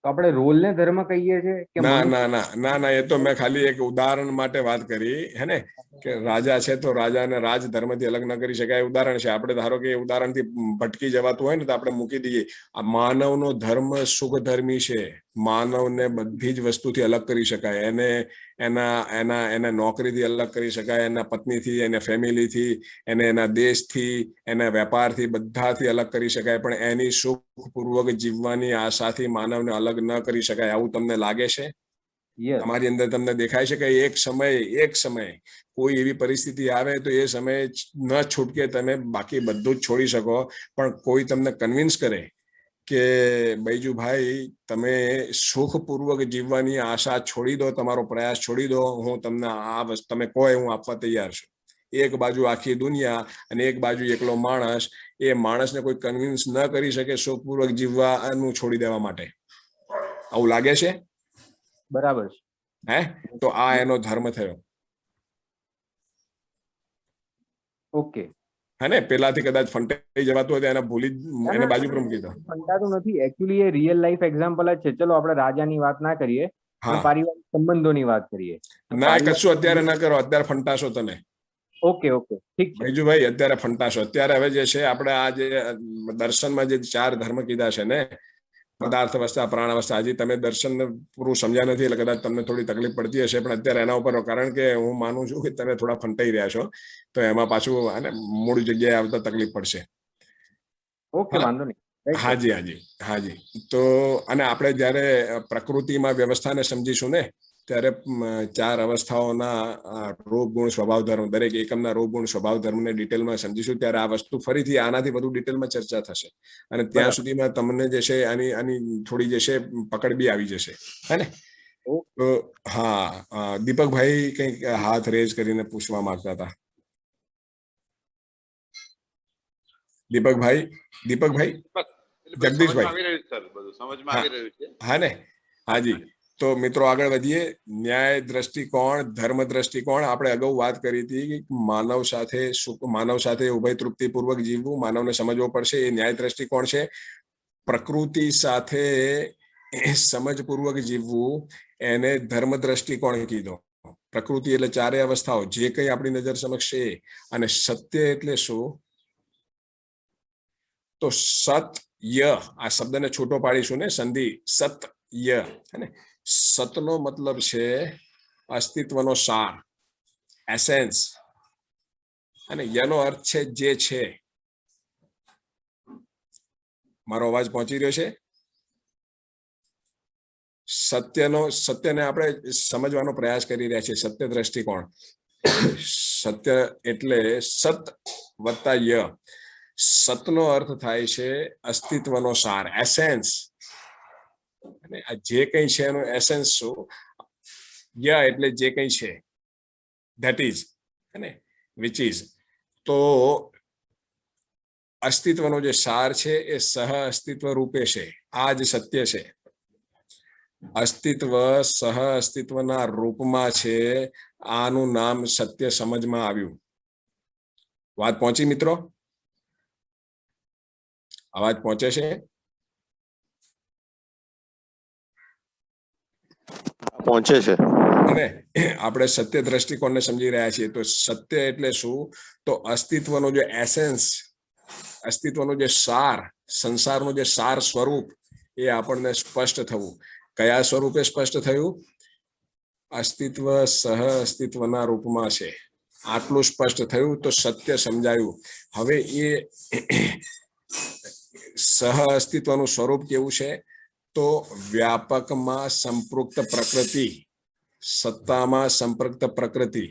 તો આપણે રોલને ધર્મ કહીએ છીએ કે ના, એ તો મેં ખાલી એક ઉદાહરણ માટે વાત કરી, હે ને? કે રાજા છે તો રાજાને રાજ ધર્મથી અલગ ન કરી શકાય, ઉદાહરણ છે. આપણે ધારો કે ઉદાહરણથી ભટકી જવાતું હોય ને તો આપણે મૂકી દઈએ. આ માનવનો ધર્મ સુખ ધર્મી છે. માનવને બધી જ વસ્તુથી અલગ કરી શકાય. એને એના નોકરીથી અલગ કરી શકાય, એના પત્નીથી, એના ફેમિલીથી, એના દેશથી, એના વેપારથી, બધાથી અલગ કરી શકાય. પણ એની સુખપૂર્વક જીવવાની આશાથી માનવને અલગ ન કરી શકાય. આવું તમને લાગે છે? તમારી અંદર તમને દેખાય છે કે એક સમય કોઈ એવી પરિસ્થિતિ આવે તો એ સમયે ન છૂટકે તમે બાકી બધું જ છોડી શકો, પણ કોઈ તમને કન્વિન્સ કરે કે બૈજુભાઈ તમે સુખપૂર્વક જીવવાની આશા છોડી દો, તમારો પ્રયાસ છોડી દો, હું તમને તમે કહો હું આપવા તૈયાર છું. એક બાજુ આખી દુનિયા અને એક બાજુ એકલો માણસ. એ માણસને કોઈ કન્વિન્સ ન કરી શકે સુખપૂર્વક જીવવાનું છોડી દેવા માટે. આવું લાગે છે? બરાબર છે. હે? તો આ એનો ધર્મ થયો. ઓકે, હે ને? પેલાથી કદાચ ફંટાઈ જવાતું હોય એને ભૂલી એને બાજુ પર મૂકી દો. ફંટાતું નથી, એકચ્યુઅલી એ રિયલ લાઈફ એક્ઝામ્પલ જ છે. ચલો આપણે રાજાની વાત ના કરીએ, પારિવારિક સંબંધોની વાત કરીએ. ના, કશું અત્યારે ના કરો, અત્યારે ફંટાશો તમે. ઓકે ઓકે ઠીક છે બીજુભાઈ અત્યારે ફંટાશો. અત્યારે હવે જે છે આપણે આ જે દર્શનમાં જે 4 ધર્મ કીધા છે ને, પદાર્થ અવસ્થા, પ્રાણ અવસ્થા, હજી તમે દર્શન પૂરું સમજ્યા નથી એટલે કદાચ તમને થોડી તકલીફ પડતી હશે, પણ અત્યારે એના ઉપર, કારણ કે હું માનું છું કે તમે થોડા ફંટાઈ રહ્યા છો, તો એમાં પાછું અને મૂળ જગ્યાએ આવતા તકલીફ પડશે. ઓકે વાંધો નહીં. હાજી હાજી હાજી. તો અને આપણે જયારે પ્રકૃતિમાં વ્યવસ્થાને સમજીશું ને, ત્યારે 4 અવસ્થાઓના રૂપ ગુણ સ્વભાવ ધર્મ, દરેક એકમના રૂપ ગુણ સ્વભાવ ધર્મને ડિટેલમાં સમજીશું, ત્યારે આ વસ્તુ ફરીથી આનાથી વધુ ડિટેલમાં ચર્ચા થશે. અને ત્યાં સુધીમાં તમને જે છે આની થોડી જે છે પકડ બી આવી જશે, હે ને? તો હા, દીપકભાઈ કંઈક હાથ રેઝ કરીને પૂછવા માંગતા હતા. દીપકભાઈ જગદીશભાઈ, હા ને? હાજી. તો મિત્રો આગળ વધીએ. ન્યાય દ્રષ્ટિકોણ, ધર્મ દ્રષ્ટિકોણ. આપણે અગાઉ વાત કરી હતી કે માનવ સાથે ઉભય તૃપ્તિપૂર્વક જીવવું, માનવને સમજવો પડશે, એ ન્યાય દ્રષ્ટિકોણ છે. પ્રકૃતિ સાથે સમજપૂર્વક જીવવું એને ધર્મ દ્રષ્ટિકોણ કીધો. પ્રકૃતિ એટલે 4 અવસ્થાઓ, જે કંઈ આપણી નજર સમક્ષ છે. અને સત્ય એટલે શું? તો સત્ય, આ શબ્દને છૂટો પાડીશું ને, સંધિ સત્ય, અને સતનો મતલબ છે અસ્તિત્વનો સાર, એસેન્સ, અને એનો અર્થ છે જે છે. મારો અવાજ પહોંચી રહ્યો છે? સત્યને આપણે સમજવાનો પ્રયાસ કરી રહ્યા છીએ. સત્ય દ્રષ્ટિકોણ, સત્ય એટલે સત વત્તા ય. સતનો અર્થ થાય છે અસ્તિત્વનો સાર, એસેન્સ. અને આ જે કંઈ છે એનો એસેન્સ શું? ય એટલે જે કંઈ છે, ધેટ ઇઝ, અને વિચ ઇઝ. તો અસ્તિત્વનો જે સાર છે એ સહ અસ્તિત્વ રૂપે છે. આ જ સત્ય છે. અસ્તિત્વ સહ અસ્તિત્વના રૂપમાં છે. આનું નામ સત્ય સમજમાં આવ્યું. વાત પહોંચી મિત્રો? અવાજ પહોંચે છે? પહોંચે છે. અને આપણે સત્ય દ્રષ્ટિકોણને સમજી રહ્યા છીએ. તો સત્ય એટલે શું? તો અસ્તિત્વનો જે એસેન્સ, અસ્તિત્વનો જે સાર, સંસારનો જે સાર સ્વરૂપ, એ આપણને સ્પષ્ટ થવું. કયા સ્વરૂપે સ્પષ્ટ થયું? અસ્તિત્વ સહ અસ્તિત્વના રૂપમાં છે. આટલું સ્પષ્ટ થયું તો સત્ય સમજાયું. હવે એ સહ અસ્તિત્વનું સ્વરૂપ કેવું છે? તો વ્યાપકમાં સંપૃક્ત પ્રકૃતિ, સત્તામાં સંપૃક્ત પ્રકૃતિ.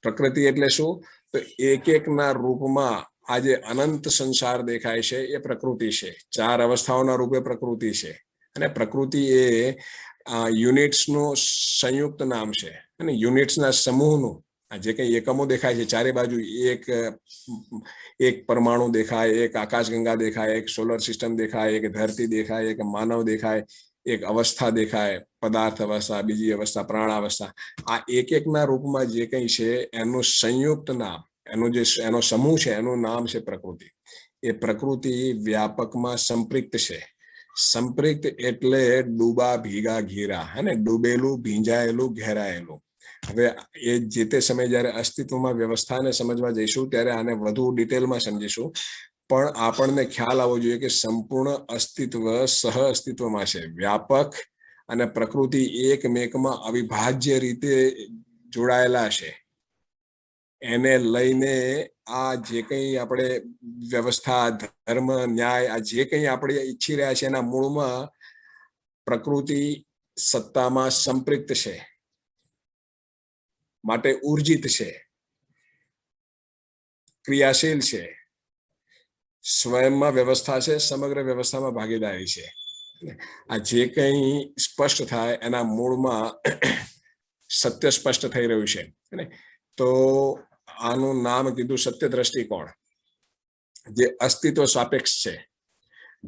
પ્રકૃતિ એટલે શું? તો એક એકના રૂપમાં આ જે અનંત સંસાર દેખાય છે એ પ્રકૃતિ છે. 4 અવસ્થાઓના રૂપે પ્રકૃતિ છે. અને પ્રકૃતિ એ યુનિટ્સનું સંયુક્ત નામ છે. અને યુનિટ્સના સમૂહનું, જે કંઈ એકમો દેખાય છે ચારે બાજુ, એક પરમાણુ દેખાય, એક આકાશગંગા દેખાય, એક સોલર સિસ્ટમ દેખાય, એક ધરતી દેખાય, એક માનવ દેખાય, એક અવસ્થા દેખાય, પદાર્થ અવસ્થા, બીજી અવસ્થા પ્રાણ અવસ્થા. આ એક એકના રૂપમાં જે કંઈ છે એનું સંયુક્ત નામ, એનો સમૂહ છે, એનું નામ છે પ્રકૃતિ. એ પ્રકૃતિ વ્યાપકમાં સંપૃક્ત છે. સંપૃક્ત એટલે ડૂબા ભીગા ઘેરા, હે ને? ડૂબેલું, ભીંજાયેલું, ઘેરાયેલું. હવે એ જે તે સમય જ્યારે અસ્તિત્વમાં વ્યવસ્થાને સમજવા જઈશું ત્યારે આને વધુ ડિટેલમાં સમજીશું. પણ આપણને ખ્યાલ આવવો જોઈએ કે સંપૂર્ણ અસ્તિત્વ સહ અસ્તિત્વમાં છે. વ્યાપક અને પ્રકૃતિ એકમેકમાં અવિભાજ્ય રીતે જોડાયેલા છે. એને લઈને આ જે કંઈ આપણે વ્યવસ્થા, ધર્મ, ન્યાય, આ જે કંઈ આપણે ઈચ્છી રહ્યા છે એના મૂળમાં પ્રકૃતિ સત્તામાં સંપૃક્ત છે, માટે ઉર્જિત છે, ક્રિયાશીલ છે, સ્વયંમાં વ્યવસ્થા છે, સમગ્ર વ્યવસ્થામાં ભાગીદારી છે. આ જે કંઈ સ્પષ્ટ થાય એના મૂળમાં સત્ય સ્પષ્ટ થઈ રહ્યું છે. તો આનું નામ કીધું સત્ય દ્રષ્ટિકોણ, જે અસ્તિત્વ સાપેક્ષ છે,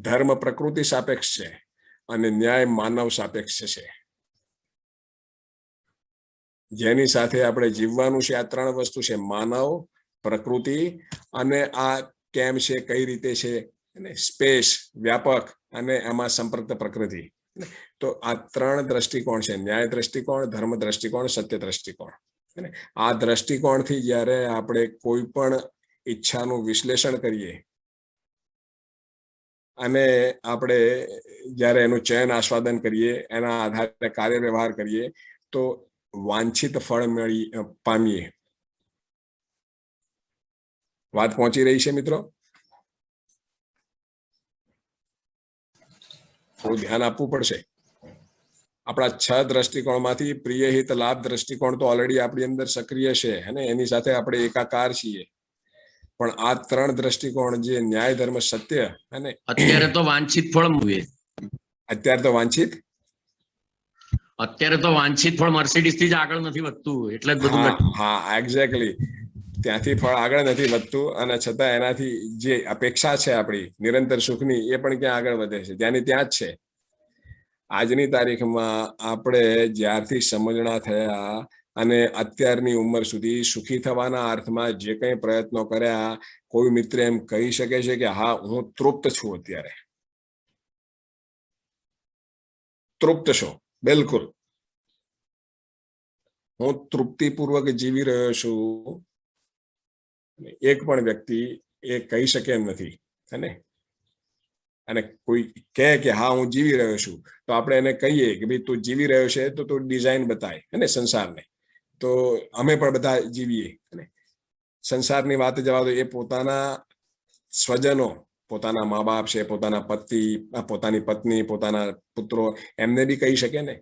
ધર્મ પ્રકૃતિ સાપેક્ષ છે, અને ન્યાય માનવ સાપેક્ષ છે. જેની સાથે આપણે જીવવાનું છે. આ 3 વસ્તુ છે: માનવ, પ્રકૃતિ, અને આ કેમ છે, કઈ રીતે છે, સ્પેસ, વ્યાપક, અને એમાં સંપૃક્ત પ્રકૃતિ. તો આ 3 દ્રષ્ટિકોણ છે: ન્યાય દ્રષ્ટિકોણ, ધર્મ દ્રષ્ટિકોણ, સત્ય દ્રષ્ટિકોણ. આ દ્રષ્ટિકોણથી જ્યારે આપણે કોઈ પણ ઈચ્છાનું વિશ્લેષણ કરીએ અને આપણે જ્યારે એનું ચયન આસ્વાદન કરીએ, એના આધારે કાર્ય વ્યવહાર કરીએ તો વાંછિત ફળ પામીએ. વાત પહોંચી રહી છે મિત્રો? થોડું ધ્યાન આપવું પડશે. આપણા 6 દ્રષ્ટિકોણમાંથી પ્રિય હિત લાભ દ્રષ્ટિકોણ તો ઓલરેડી આપણી અંદર સક્રિય છે અને એની સાથે આપણે એકાકાર છીએ. પણ આ 3 દ્રષ્ટિકોણ જે ન્યાય ધર્મ સત્ય અને અત્યારે તો વાંછિત ફળ મળે. અત્યારે તો વાંછિત ફળ મર્સિડીઝ થી જ આગળ નથી વધતું, એટલે જ બધું. હા, એક્ઝેક્ટલી. ત્યાંથી ફળ આગળ નથી વધતું અને છતાં એનાથી જે અપેક્ષા છે આપણી નિરંતર સુખની, એ પણ ક્યાં આગળ વધે છે? ત્યાંની ત્યાં જ છે. આજની તારીખમાં આપણે જ્યારથી સમજણા થયા અને અત્યારની ઉંમર સુધી સુખી થવાના અર્થમાં જે કંઈ પ્રયત્નો કર્યા, કોઈ મિત્ર એમ કહી શકે છે કે હા હું તૃપ્ત છું? અત્યારે તૃપ્ત છો? બિલકુલ. હું તૃપ્તિપૂર્વક જીવી રહ્યો છું એક પણ વ્યક્તિ એ કહી શકે એમ નથી. અને કોઈ કહે કે હા હું જીવી રહ્યો છું તો આપણે એને કહીએ કે ભાઈ તું જીવી રહ્યો છે તો તું ડિઝાઇન બતાય સંસારને. તો અમે પણ બધા જીવીએ. સંસારની વાત જવા દો, એ પોતાના સ્વજનો, પોતાના મા બાપ છે, પોતાના પતિ, પોતાની પત્ની, પોતાના પુત્રો, એમને બી કહી શકે ને.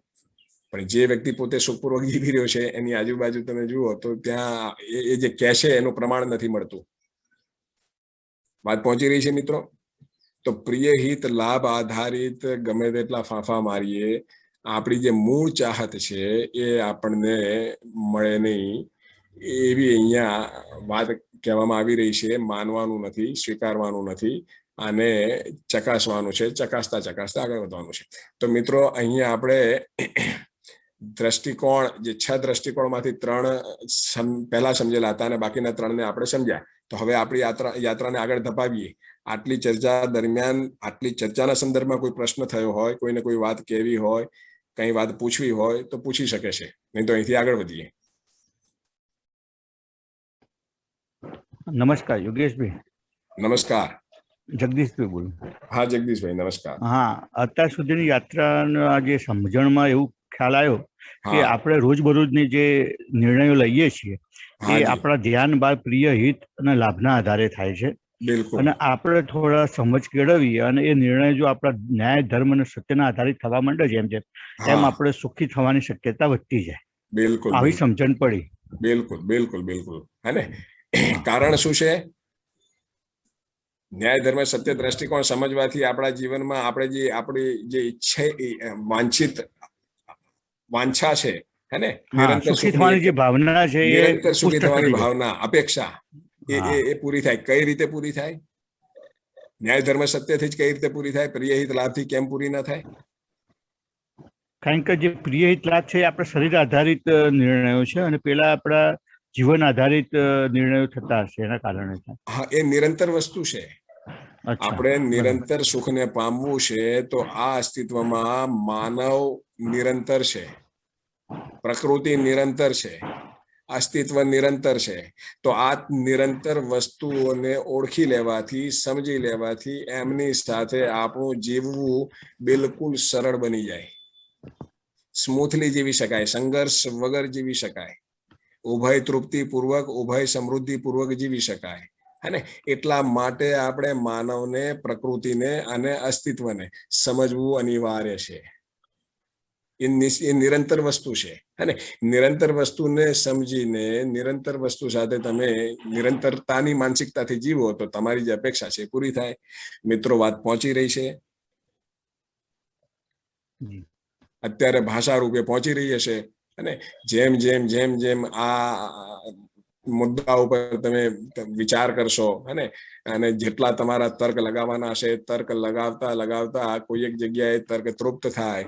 પણ જે વ્યક્તિ પોતે સુખપૂર્વક જીવી રહ્યો છે એની આજુબાજુ તમે જુઓ તો ત્યાં એ જે કહે છે એનું પ્રમાણ નથી મળતું. વાત પહોંચી રહી છે મિત્રો? તો પ્રિય હિત લાભ આધારિત ગમે તેટલા ફાંફા મારીએ, આપણી જે મૂળ ચાહત છે એ આપણને મળે નહીં, એવી અહીંયા વાત કહેવામાં આવી રહી છે. માનવાનું નથી, સ્વીકારવાનું નથી અને ચકાસવાનું છે. ચકાસતા આગળ વધવાનું છે. તો મિત્રો અહીંયા આપણે દ્રષ્ટિકોણ, જે 6 દ્રષ્ટિકોણમાંથી 3 પહેલા સમજેલા હતા અને બાકીના 3ને આપણે સમજ્યા. તો હવે આપણી યાત્રાને આગળ ધપાવીએ. આટલી ચર્ચા દરમિયાન, આટલી ચર્ચાના સંદર્ભમાં કોઈ પ્રશ્ન થયો હોય, કોઈને કોઈ વાત કહેવી હોય, કઈ વાત પૂછવી હોય તો પૂછી શકે છે, નહીં તો અહીંથી આગળ વધીએ. નમસ્કાર યોગેશભાઈ. નમસ્કાર. જગદીશભાઈ બોલું. હા જગદીશભાઈ, નમસ્કાર. હા, અત્યાર સુધીની યાત્રાના જે સમજણમાં એવું ખ્યાલ આવ્યો કે આપણે રોજબરોજની જે નિર્ણયો લઈએ છીએ એ આપણા ધ્યાન બાદ પ્રિય હિત અને લાભના આધારે થાય છે. અને આપણે થોડા સમજ કેળવીએ અને એ નિર્ણય જો આપણા ન્યાય ધર્મ અને સત્યના આધારિત થવા માંડે જેમ આપણે સુખી થવાની શક્યતા વધતી જાય. બિલકુલ, આવી સમજણ પડી. બિલકુલ. હે ને? કારણ શું છે? ન્યાય ધર્મ સત્ય દ્રષ્ટિકોણ સમજવાથી આપણા જીવનમાં આપણે આપણી જે વાંછા છે, હે ને, નિરંતર સુખી થવાની જે ભાવના છે, નિરંતર સુખી થવાની ભાવના, અપેક્ષા એ પૂરી થાય. કઈ રીતે પૂરી થાય? ન્યાય ધર્મ સત્યથી જ કઈ રીતે પૂરી થાય? પ્રિય હિત લાભથી કેમ પૂરી ના થાય? કારણ કે જે પ્રિય હિત લાભ છે એ આપણા શરીર આધારિત નિર્ણયો છે અને પેલા આપણા જીવન આધારિત નિર્ણયો થતા હશે, એના કારણે. હા, એ નિરંતર વસ્તુ છે. આપણે નિરંતર સુખને પામવું છે તો આ અસ્તિત્વમાં માનવ નિરંતર છે, પ્રકૃતિ નિરંતર છે, અસ્તિત્વ નિરંતર છે. તો આ નિરંતર વસ્તુઓને ઓળખી લેવાથી, સમજી લેવાથી એમની સાથે આપણું જીવવું બિલકુલ સરળ બની જાય. સ્મૂથલી જીવી શકાય, સંઘર્ષ વગર જીવી શકાય, ઉભય તૃપ્તિપૂર્વક, ઉભય સમૃદ્ધિપૂર્વક જીવી શકાય. અને એટલા માટે આપણે માનવને, પ્રકૃતિને અને અસ્તિત્વને સમજવું અનિવાર્ય છે. એ નિરંતર વસ્તુ છે. અને નિરંતર વસ્તુને સમજીને નિરંતર વસ્તુ સાથે તમે નિરંતરતાની માનસિકતાથી જીવો તો તમારી જે અપેક્ષા છે પૂરી થાય. મિત્રો, વાત પહોંચી રહી છે? અત્યારે ભાષા રૂપે પહોંચી રહી હશે. અને જેમ જેમ આ મુદ્દા ઉપર તમે વિચાર કરશો અને જેટલા તમારા તર્ક લગાવવાના હશે, તર્ક લગાવતા કોઈ એક જગ્યાએ તર્ક તૃપ્ત થાય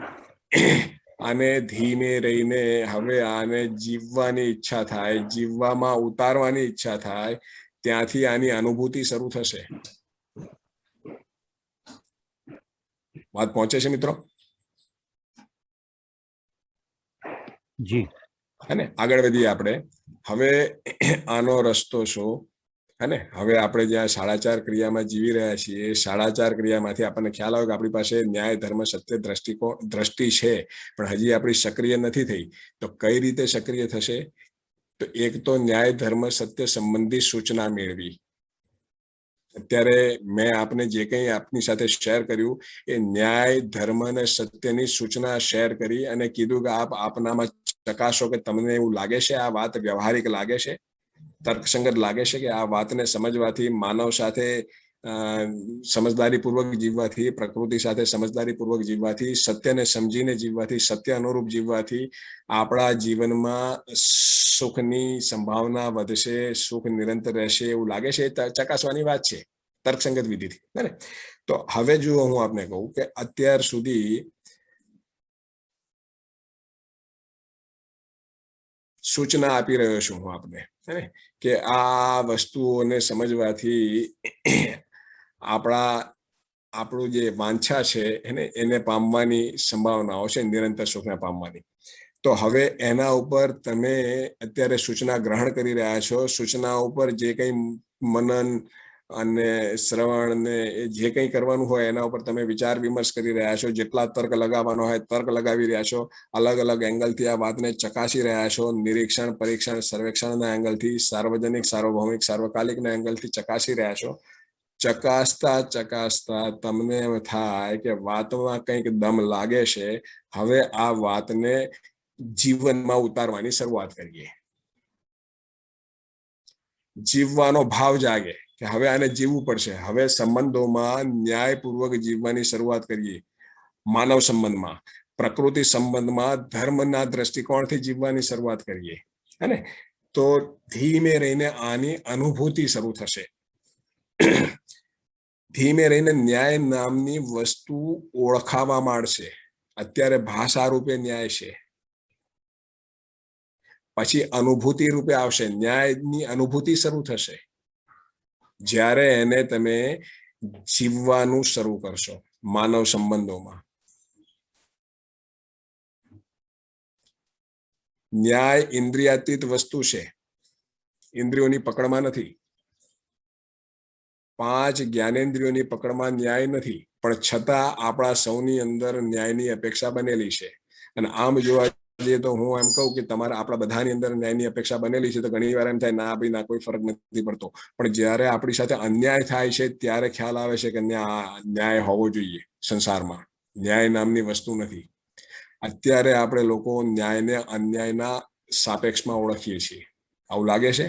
અને ધીમે રહીને હવે આને જીવવાની ઈચ્છા થાય, જીવવામાં ઉતારવાની ઈચ્છા થાય, ત્યાંથી આની અનુભૂતિ શરૂ થશે. વાત પહોંચે છે મિત્રો? જી હે આગળ વધીએ આપણે. હવે આનો રસ્તો શું? હે હવે આપણે જ્યાં 4.5 ક્રિયામાં જીવી રહ્યા છીએ, 4.5 ક્રિયામાંથી આપણને ખ્યાલ આવે કે આપણી પાસે ન્યાય ધર્મ સત્ય દ્રષ્ટિ છે, પણ હજી આપણી સક્રિય નથી થઈ. તો કઈ રીતે સક્રિય થશે? તો એક તો ન્યાય ધર્મ સત્ય સંબંધી સૂચના મેળવી. અત્યારે મેં આપને જે કંઈ આપની સાથે શેર કર્યું એ ન્યાય ધર્મ અને સત્યની સૂચના શેર કરી અને કીધું કે આપ આપનામાં ચકાસો કે તમને એવું લાગે છે આ વાત વ્યવહારિક લાગે છે, તર્કસંગત લાગે છે, કે આ વાતને સમજવાથી, માનવ સાથે સમજદારીપૂર્વક જીવવાથી, પ્રકૃતિ સાથે સમજદારીપૂર્વક જીવવાથી, સત્યને સમજીને જીવવાથી, સત્ય અનુરૂપ જીવવાથી આપણા જીવનમાં સુખની સંભાવના વધશે, સુખ નિરંતર રહેશે એવું લાગે છે. ચકાસવાની વાત છે તર્કસંગત વિધિથી. બરાબર. તો હવે જો હું આપને કહું કે અત્યાર સુધી સૂચના આપી રહ્યો છું હું આપને, કે આ વસ્તુઓને સમજવાથી આપણું જે વાંછા છે એને પામવાની સંભાવનાઓ છે, નિરંતર સુખને પામવાની. તો હવે એના ઉપર તમે અત્યારે સૂચના ગ્રહણ કરી રહ્યા છો. સૂચના ઉપર જે કંઈ મનન અને શ્રવણ ને જે કંઈ કરવાનું હોય એના ઉપર તમે વિચાર વિમર્શ કરી રહ્યા છો. જેટલા તર્ક લગાવવાનો હોય તર્ક લગાવી રહ્યા છો. અલગ અલગ એંગલથી આ વાતને ચકાસી રહ્યા છો. નિરીક્ષણ, પરીક્ષણ, સર્વેક્ષણના એંગલથી, સાર્વજનિક, સાર્વભૌમિક, સાર્વકાલિકના એંગલથી ચકાસી રહ્યા છો. ચકાસતા તમને એમ થાય કે વાતમાં કંઈક દમ લાગે છે. હવે આ વાતને જીવનમાં ઉતારવાની શરૂઆત કરીએ. જીવવાનો ભાવ જાગે કે હવે આને જીવવું પડશે. હવે સંબંધોમાં ન્યાયપૂર્વક જીવવાની શરૂઆત કરીએ. માનવ સંબંધમાં, પ્રકૃતિ સંબંધમાં ધર્મના દ્રષ્ટિકોણથી જીવવાની શરૂઆત કરીએ. હે તો ધીમે રહીને આની અનુભૂતિ શરૂ થશે. ધીમે રહીને ન્યાય નામની વસ્તુ ઓળખાવા માંડશે. અત્યારે ભાષા રૂપે ન્યાય છે, પછી અનુભૂતિ રૂપે આવશે. ન્યાયની અનુભૂતિ શરૂ થશે જ્યારે એને તમે જીવવાનું શરૂ કરશો માનવ સંબંધોમાં. ન્યાય ઇન્દ્રિયાતીત વસ્તુ છે, ઇન્દ્રિયોની પકડમાં નથી. 5 જ્ઞાનેન્દ્રિયોની પકડમાં ન્યાય નથી, પણ છતાં આપણા સૌની અંદર ન્યાયની અપેક્ષા બનેલી છે. અને આમ જોવા જઈએ તો હું એમ કહું કે તમારા આપણા બધાની અંદર ન્યાયની અપેક્ષા બનેલી છે. તો ઘણી વાર એમ થાય ના ભાઈ ના કોઈ ફરક નથી પડતો, પણ જ્યારે આપણી સાથે અન્યાય થાય છે ત્યારે ખ્યાલ આવે છે કે ન્યાય હોવો જોઈએ સંસારમાં. ન્યાય નામની વસ્તુ નથી. અત્યારે આપણે લોકો ન્યાયને અન્યાયના સાપેક્ષમાં ઓળખીએ છીએ. આવું લાગે છે?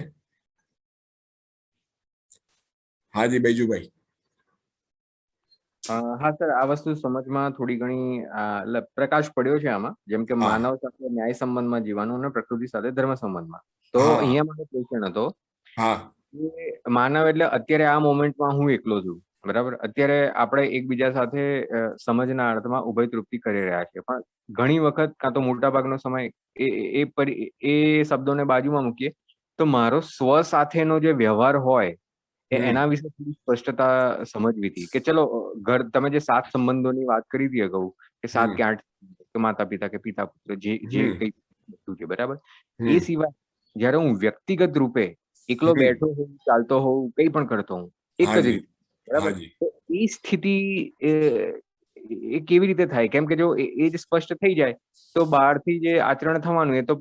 હાજી બૈજુભાઈ. હા સર, આ વસ્તુ સમજમાં થોડી ઘણી પ્રકાશ પડ્યો છે આમાં. જેમ કે માનવ સાથે ન્યાય સંબંધમાં જીવવાનું અને પ્રકૃતિ સાથે ધર્મ સંબંધમાં. તો અહીંયા મારો ક્વેશ્ચન હતો કે માનવ એટલે અત્યારે આ મોમેન્ટમાં હું એકલો છું, બરાબર. અત્યારે આપણે એકબીજા સાથે સમજના અર્થમાં ઉભયતૃપ્તિ કરી રહ્યા છીએ, પણ ઘણી વખત કાં તો મોટા ભાગનો સમય એ શબ્દોને બાજુમાં મૂકીએ તો મારો સ્વ સાથેનો જે વ્યવહાર હોય એના વિશે થોડી સ્પષ્ટતા સમજવી હતી. કે ચલો ઘર, તમે જે 7 સંબંધોની વાત કરી હતી અગાઉ, કે 7 કે 8 માતા પિતા કે પિતા પુત્ર જે કઈ વસ્તુ છે, બરાબર. એ સિવાય જયારે હું વ્યક્તિગત રૂપે એકલો બેઠો હોઉં, ચાલતો હોઉં, કંઈ પણ કરતો હોઉં, એક જ રીતે, બરાબર. તો એ સ્થિતિ એ કેવી રીતે થાય? કેમ કે જો એ જ સ્પષ્ટ થઈ જાય તો બહારથી જે આચરણ થવાનું એ તો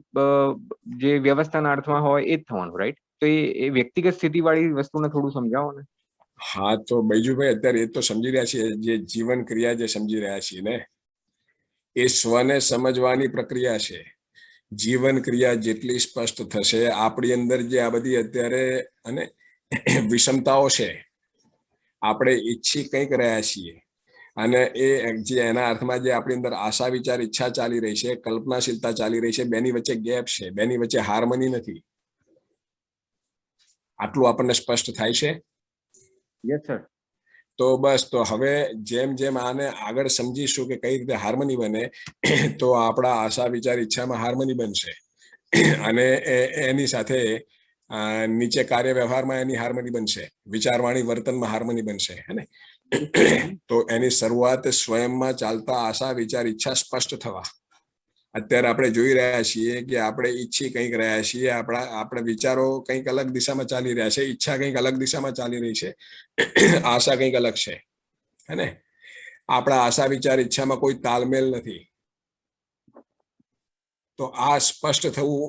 જે વ્યવસ્થાના અર્થમાં હોય એ જ થવાનું, રાઈટ? તો એ વ્યક્તિગત સ્થિતિ વાળી વસ્તુને થોડું સમજાવો ને. હા, તો બૈજુભાઈ અત્યારે એ તો સમજી રહ્યા છીએ, જે જીવન ક્રિયા જે સમજી રહ્યા છીએ ને, એ સ્વને સમજવાની પ્રક્રિયા છે. જીવન ક્રિયા જેટલી સ્પષ્ટ થશે, આપણી અંદર જે આ બધી અત્યારે અને વિષમતાઓ છે, આપણે ઈચ્છી કંઈક રહ્યા છીએ, અને એ જે એના અર્થમાં જે આપણી અંદર આશા વિચાર ઈચ્છા ચાલી રહી છે, કલ્પનાશીલતા ચાલી રહી છે, બેની વચ્ચે ગેપ છે, બેની વચ્ચે હાર્મની નથી. આટલું આપણને સ્પષ્ટ થાય છે? Yes sir. તો બસ, તો હવે જેમ જેમ આને આગળ સમજીશું કે કઈ રીતે હાર્મની બને, તો આપણા આશા વિચાર ઈચ્છામાં હાર્મની બનશે, અને એની સાથે નીચે કાર્ય વ્યવહારમાં એની હાર્મની બનશે, વિચારવાણી વર્તનમાં હાર્મની બનશે. હે ને? તો એની શરૂઆત સ્વયંમાં ચાલતા આશા વિચાર ઈચ્છા સ્પષ્ટ થવા અત્યારે આપણે જોઈ રહ્યા છીએ કે આપણે ઈચ્છી કંઈક રહ્યા છીએ, આપણા વિચારો કંઈક અલગ દિશામાં ચાલી રહ્યા છે, ઈચ્છા કંઈક અલગ દિશામાં ચાલી રહી છે, આશા કંઈક અલગ છે, હે ને? આપણા આશા વિચાર ઈચ્છામાં કોઈ તાલમેલ નથી. તો આ સ્પષ્ટ થવું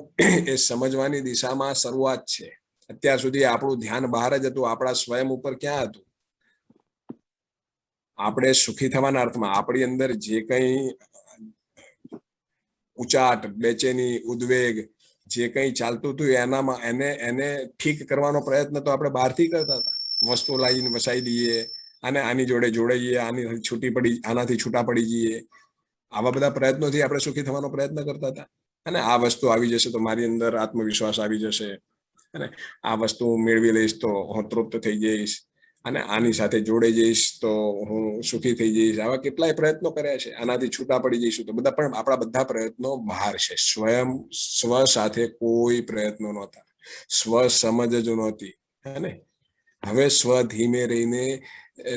એ સમજવાની દિશામાં શરૂઆત છે. અત્યાર સુધી આપણું ધ્યાન બહાર જ હતું, આપણા સ્વયં ઉપર ક્યાં હતું? આપણે સુખી થવાના અર્થમાં આપણી અંદર જે કંઈ ઉચાટ, બેચેની, ઉદ્વેગ જે કંઈ ચાલતું હતું એને ઠીક કરવાનો પ્રયત્ન તો આપણે બહારથી કરતા હતા. વસ્તુ લાવીને વસાઈ દઈએ અને આની જોડે જોડાઈએ, આનાથી છૂટા પડી જઈએ. આવા બધા પ્રયત્નોથી આપણે સુખી થવાનો પ્રયત્ન કરતા હતા. અને આ વસ્તુ આવી જશે તો મારી અંદર આત્મવિશ્વાસ આવી જશે, અને આ વસ્તુ મેળવી લઈશ તો હું તૃપ્ત થઈ જઈશ, અને આની સાથે જોડે જઈશ તો હું સુખી થઈ જઈશ. આવા કેટલાય પ્રયત્નો કર્યા છે. આનાથી છૂટા પડી જઈશું તો આપણા બધા પ્રયત્નો બહાર છે. સ્વ સાથે કોઈ પ્રયત્નો નહોતા, સ્વ સમજ જ નહોતી, હે ને? હવે સ્વ ધીમે રહીને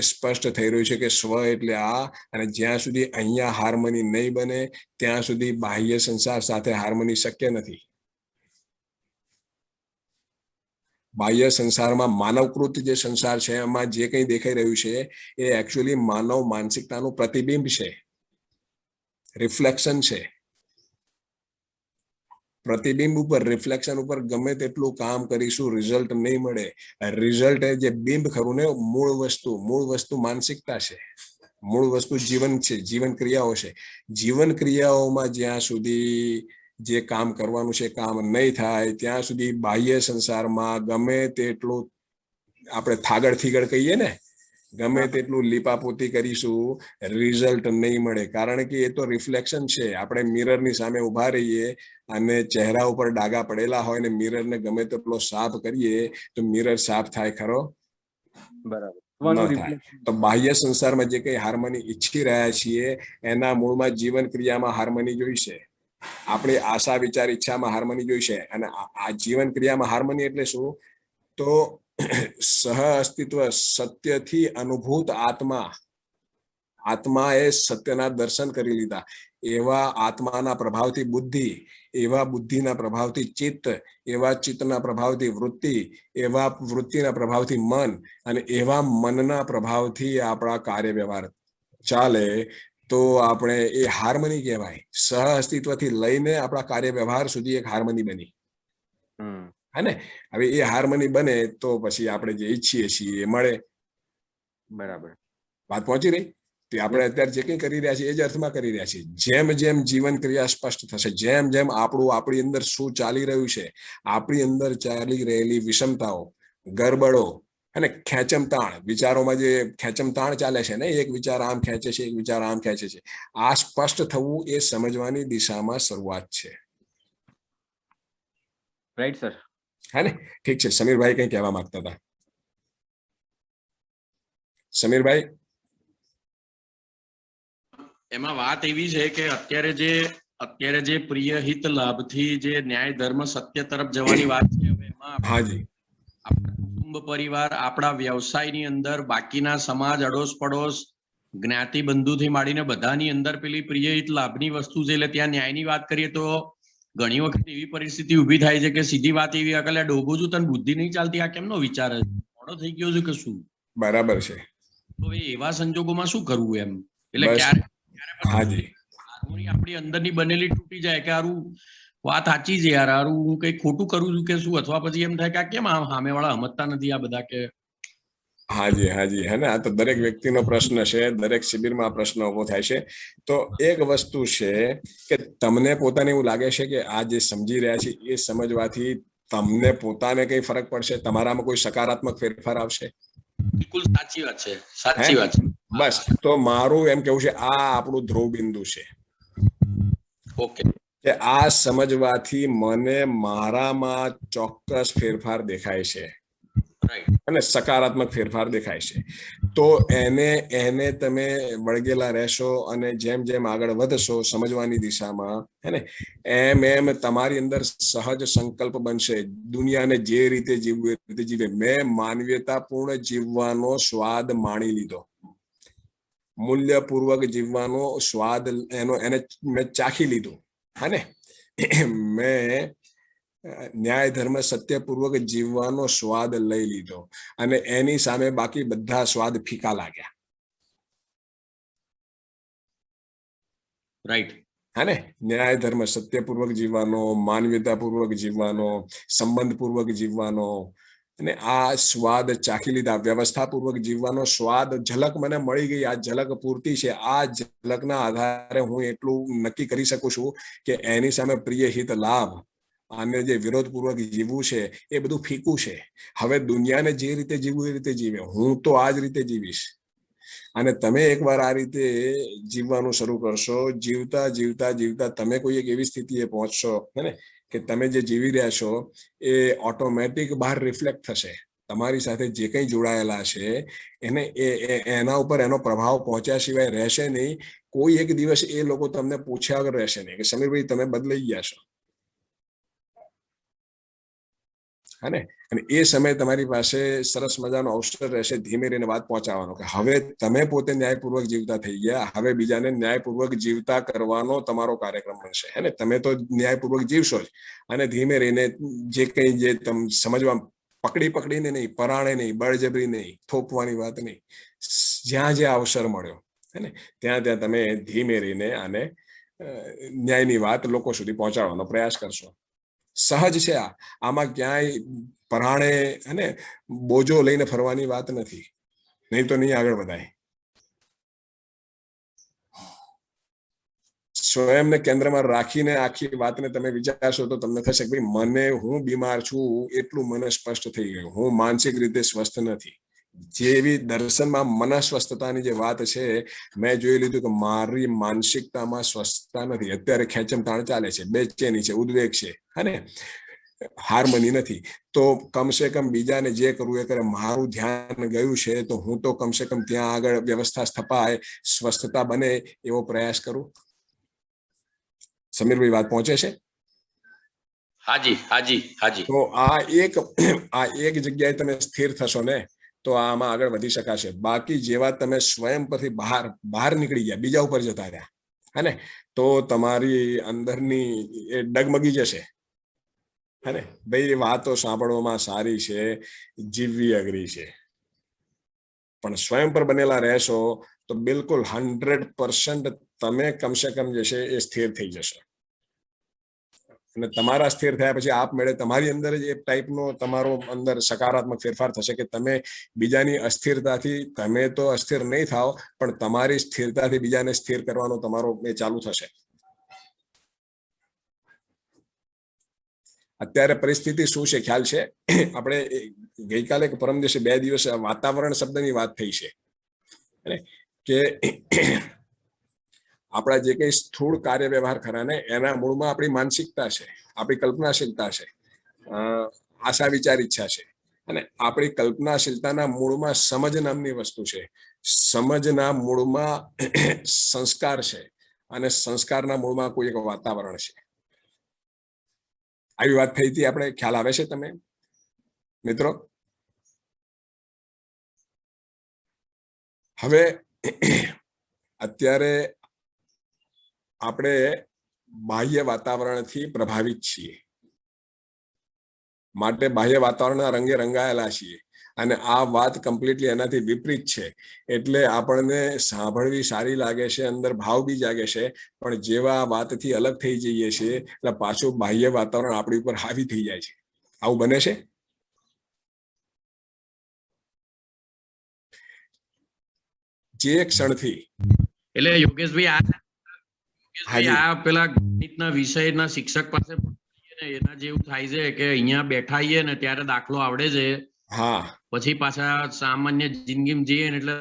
સ્પષ્ટ થઈ રહ્યું છે કે સ્વ એટલે આ, અને જ્યાં સુધી અહીંયા હાર્મની નહીં બને ત્યાં સુધી બાહ્ય સંસાર સાથે હાર્મની શક્ય નથી. બાહ્ય સંસારમાં માનવકૃત જે સંસાર છે એમાં જે કંઈ દેખાઈ રહ્યું છે એ એકચ્યુઅલી માનવ માનસિકતાનું પ્રતિબિંબ છે, રિફ્લેક્શન છે. પ્રતિબિંબ ઉપર, રિફ્લેક્શન ઉપર ગમે તેટલું કામ કરીશું રિઝલ્ટ નહીં મળે. રિઝલ્ટ એ જે બિંબ ખરું ને, મૂળ વસ્તુ માનસિકતા છે, મૂળ વસ્તુ જીવન છે, જીવન ક્રિયાઓ છે. જીવન ક્રિયાઓમાં જ્યાં સુધી જે કામ કરવાનું છે કામ નહીં થાય ત્યાં સુધી બાહ્ય સંસારમાં ગમે તેટલું આપણે થાગડ થીગડ કહીએ ને, ગમે તેટલું લીપાપોતી કરીશું રિઝલ્ટ નહીં મળે. કારણ કે એ તો રિફ્લેક્શન છે. આપણે મિરરની સામે ઉભા રહીએ અને ચહેરા ઉપર ડાઘા પડેલા હોય ને મિરરને ગમે તેટલો સાફ કરીએ તો મિરર સાફ થાય ખરો? બરાબર. તો બાહ્ય સંસારમાં જે કઈ હાર્મની ઈચ્છી રહ્યા છીએ એના મૂળમાં જીવન ક્રિયામાં હાર્મની જોઈશે. આપણી આશા વિચાર ઈચ્છામાં હાર્મની જોઈશે. અને આ જીવન ક્રિયામાં હાર્મની એટલે શું? તો સહ અસ્તિત્વ, સત્યથી અનુભૂત આત્મા એ સત્યના દર્શન કરી લીધા. એવા આત્માના પ્રભાવથી બુદ્ધિ, એવા બુદ્ધિના પ્રભાવથી ચિત્ત, એવા ચિત્તના પ્રભાવથી વૃત્તિ, એવા વૃત્તિના પ્રભાવથી મન, અને એવા મનના પ્રભાવથી આપણા કાર્ય વ્યવહાર ચાલે તો આપણે એ હાર્મની કહેવાય. સહ અસ્તિત્વથી લઈને આપણા કાર્ય વ્યવહાર સુધી એક હાર્મની બની, હે ને? હવે એ હાર્મની બને તો પછી આપણે જે ઈચ્છીએ છીએ એ મળે. બરાબર. વાત પહોંચી રહી? તે આપણે અત્યારે જે કંઈ કરી રહ્યા છીએ એ જ અર્થમાં કરી રહ્યા છીએ. જેમ જેમ જીવન ક્રિયા સ્પષ્ટ થશે, જેમ જેમ આપણી અંદર શું ચાલી રહ્યું છે, આપણી અંદર ચાલી રહેલી વિષમતાઓ, ગરબડો અને ખેંચમતાણ, વિચારોમાં જે ખેંચમતાણ ચાલે છે ને, એક વિચાર આમ ખેંચે છે, એક વિચાર આમ ખેંચે છે, આ સ્પષ્ટ થવું એ સમજવાની દિશામાં શરૂઆત છે. Right sir. હે ને? ઠીક છે. સમીરભાઈ કંઈ કહેવા માંગતા હતા? સમીરભાઈ, એમાં વાત એવી છે કે અત્યારે જે પ્રિય હિત લાભથી જે ન્યાય ધર્મ સત્ય તરફ જવાની વાત છે, હવે એમાં હાજી, આપણા કુટુંબ પરિવાર, આપણા વ્યવસાયની અંદર, બાકીના સમાજ, અડોશ પડોશ, જ્ઞાતિ બંધુથી માંડીને બધાની અંદર પેલી પ્રિય હિત લાભની વસ્તુ છે. એટલે ત્યાં ન્યાયની વાત કરીએ તો ઘણી વખત એવી પરિસ્થિતિ ઉભી થાય છે કે સીધી વાત એવી અકલે ડોબો છું, તને બુદ્ધિ નહીં ચાલતી, આ કેમનો વિચાર મોડો થઈ ગયો છે કે શું? બરાબર છે. તો એવા સંજોગોમાં શું કરવું એમ? એટલે ક્યારે આપણી અંદરની બનેલી તૂટી જાય કે હારું વાત સાચી છે યાર, હારું હું કઈ ખોટું કરું છું કે શું? અથવા પછી એમ થાય કે આ કેમ સામે વાળા સમજતા નથી આ બધા કે? હાજી, હે ને? આ તો દરેક વ્યક્તિનો પ્રશ્ન છે, દરેક શિબિરમાં આ પ્રશ્ન ઉભો થાય છે. તો એક વસ્તુ છે કે તમને પોતાને એવું લાગે છે કે આ જે સમજી રહ્યા છે એ સમજવાથી તમને પોતાને કઈ ફરક પડશે? તમારામાં કોઈ સકારાત્મક ફેરફાર આવશે? બિલકુલ સાચી વાત છે, સાચી વાત છે. બસ, તો મારું એમ કેવું છે આ આપણું ધ્રુવ બિંદુ છે. ઓકે, કે આ સમજવાથી મને મારામાં ચોક્કસ ફેરફાર દેખાય છે અને સકારાત્મક ફેરફાર દેખાય છે. તો એને તમે વળગેલા રહેશો અને જેમ જેમ આગળ વધશો સમજવાની દિશામાં, હે ને, એમ તમારી અંદર સહજ સંકલ્પ બનશે દુનિયાને જે રીતે જીવવું એ રીતે જીવે. મેં માનવીયતાપૂર્ણ જીવવાનો સ્વાદ માણી લીધો, મૂલ્યપૂર્વક જીવવાનો સ્વાદ એને મેં ચાખી લીધું. હા ને, મેં ન્યાય ધર્મ સત્યપૂર્વક જીવવાનો સ્વાદ લઈ લીધો અને એની સામે બાકી બધા સ્વાદ ફીકા લાગ્યા. રાઈટ. હા ને, ન્યાય ધર્મ સત્યપૂર્વક જીવવાનો, માનવીયતાપૂર્વક જીવવાનો, સંબંધપૂર્વક જીવવાનો, અને આ સ્વાદ ચાખી લીધા. વ્યવસ્થાપૂર્વક જીવવાનો સ્વાદ ઝલક મને મળી ગઈ. આ ઝલક પૂરતી છે. આ ઝલકના આધારે હું એટલું નક્કી કરી શકું છું કે એની સામે પ્રિય હિત લાભ અને જે વિરોધપૂર્વક જીવવું છે એ બધું ફીકું છે. હવે દુનિયાને જે રીતે જીવવું એ રીતે જીવે, હું તો આ જ રીતે જીવીશ. અને તમે એકવાર આ રીતે જીવવાનું શરૂ કરશો, જીવતા જીવતા જીવતા તમે કોઈ એક એવી સ્થિતિએ પહોંચશો ને કે તમે જે જીવી રહ્યા છો એ ઓટોમેટિક બહાર રિફ્લેક્ટ થશે. તમારી સાથે જે કંઈ જોડાયેલા છે એને એના ઉપર એનો પ્રભાવ પહોંચ્યા સિવાય રહેશે નહીં. કોઈ એક દિવસ એ લોકો તમને પૂછ્યા વગર રહેશે નહીં કે સમીરભાઈ તમે બદલાઈ ગયા છો. હા ને, અને એ સમયે તમારી પાસે સરસ મજાનો અવસર રહેશે ધીમે રહીને વાત પહોંચાડવાનો કે હવે તમે પોતે ન્યાયપૂર્વક જીવતા થઈ ગયા, હવે બીજાને ન્યાયપૂર્વક જીવતા કરવાનો તમારો કાર્યક્રમ બનશે. હે ને, તમે તો ન્યાયપૂર્વક જીવશો જ અને ધીમે રહીને જે કંઈ જે તમે સમજવા પકડીને નહીં, પરાણે નહીં, બળજબરી નહીં, થોપવાની વાત નહીં, જ્યાં જે અવસર મળ્યો હે ને ત્યાં ત્યાં તમે ધીમે રહીને આને ન્યાયની વાત લોકો સુધી પહોંચાડવાનો પ્રયાસ કરશો. સહજ છે. આમાં ક્યાંય પરાણે અને બોજો લઈને ફરવાની વાત નથી, નહીં તો નહીં આગળ વધાય. સ્વયંને કેન્દ્રમાં રાખીને આખી વાતને તમે વિચારશો તો તમને થશે કે ભાઈ મને, હું બીમાર છું એટલું મને સ્પષ્ટ થઈ ગયું, હું માનસિક રીતે સ્વસ્થ નથી. જેવી દર્શનમાં મનસ્વસ્થતાની જે વાત છે, મેં જોઈ લીધું કે મારી માનસિકતામાં સ્વસ્થતા નથી. અત્યારે ખેંચમ તાણ ચાલે છે, બેચેની છે, ઉદ્વેગ છે, અને હાર્મની નથી. તો કમસે કમ બીજાને જે કરવું એ કરે, મારું ધ્યાન ગયું છે તો હું તો કમસે કમ ત્યાં આગળ વ્યવસ્થા સ્થપાય, સ્વસ્થતા બને એવો પ્રયાસ કરું. સમીરભાઈ વાત પહોંચે છે? હાજી હાજી હાજી. તો આ એક જગ્યાએ તમે સ્થિર થશો ને તો આમાં આગળ વધી શકાશે. બાકી જેવા તમે સ્વયં પરથી બહાર નીકળી ગયા, બીજા ઉપર જતા રહ્યા હે તો તમારી અંદરની એ ડગમગી જશે. હે ને ભાઈ, વાતો સાંભળવામાં સારી છે, જીવવી અઘરી છે, પણ સ્વયં પર બનેલા રહેશો તો બિલકુલ 100% તમે કમસે કમ જે છે એ સ્થિર થઈ જશો. અને તમારા સ્થિર થયા પછી આપમેળે તમારી અંદર જ એક ટાઈપનો તમારો અંદર સકારાત્મક ફેરફાર થશે કે તમે બીજાની અસ્થિરતાથી, તમે તો અસ્થિર નહીં થાવ પણ તમારી સ્થિરતાથી બીજાને સ્થિર કરવાનો તમારો એ ચાલુ થશે. અત્યારે પરિસ્થિતિ શું છે ખ્યાલ છે? આપણે ગઈકાલે કે પરમ દિવસે 2 દિવસ વાતાવરણ શબ્દની વાત થઈ છે કે આપણા જે કંઈ સ્થૂળ કાર્ય વ્યવહાર ખરા ને એના મૂળમાં આપણી માનસિકતા છે, આપણી કલ્પનાશીલતા છે, આશા વિચાર ઈચ્છા છે. અને આપણી કલ્પનાશીલતાના મૂળમાં સમજ નામની વસ્તુ છે. સમજના મૂળમાં સંસ્કાર છે અને સંસ્કારના મૂળમાં કોઈ એક વાતાવરણ છે. આવી વાત થઈ હતી આપણે, ખ્યાલ આવે છે તમે મિત્રો? હવે અત્યારે આપણે બાહ્ય વાતાવરણથી પ્રભાવિત છીએ, માટે બાહ્ય વાતાવરણના રંગે રંગાયેલા છીએ અને આ વાત કમ્પ્લીટલી એનાથી વિપરીત છે. એટલે આપણને સાંભળવી સારી લાગે છે, અંદર ભાવ બી જાગે છે, પણ જેવા વાતથી અલગ થઈ જઈએ છીએ એટલે પાછું બાહ્ય વાતાવરણ આપણી ઉપર હાવી થઈ જાય છે. આવું બને છે? જે ક્ષણથી એટલે યોગેશભાઈ આ પેલા ગણિતના વિષયના શિક્ષક પાસે એના જેવું થાય છે કે અહીંયા બેઠા આવીએ ને ત્યારે દાખલો આવડે છે, હા, પછી પાછા સામાન્ય જિંદગીમાં જઈએ એટલે.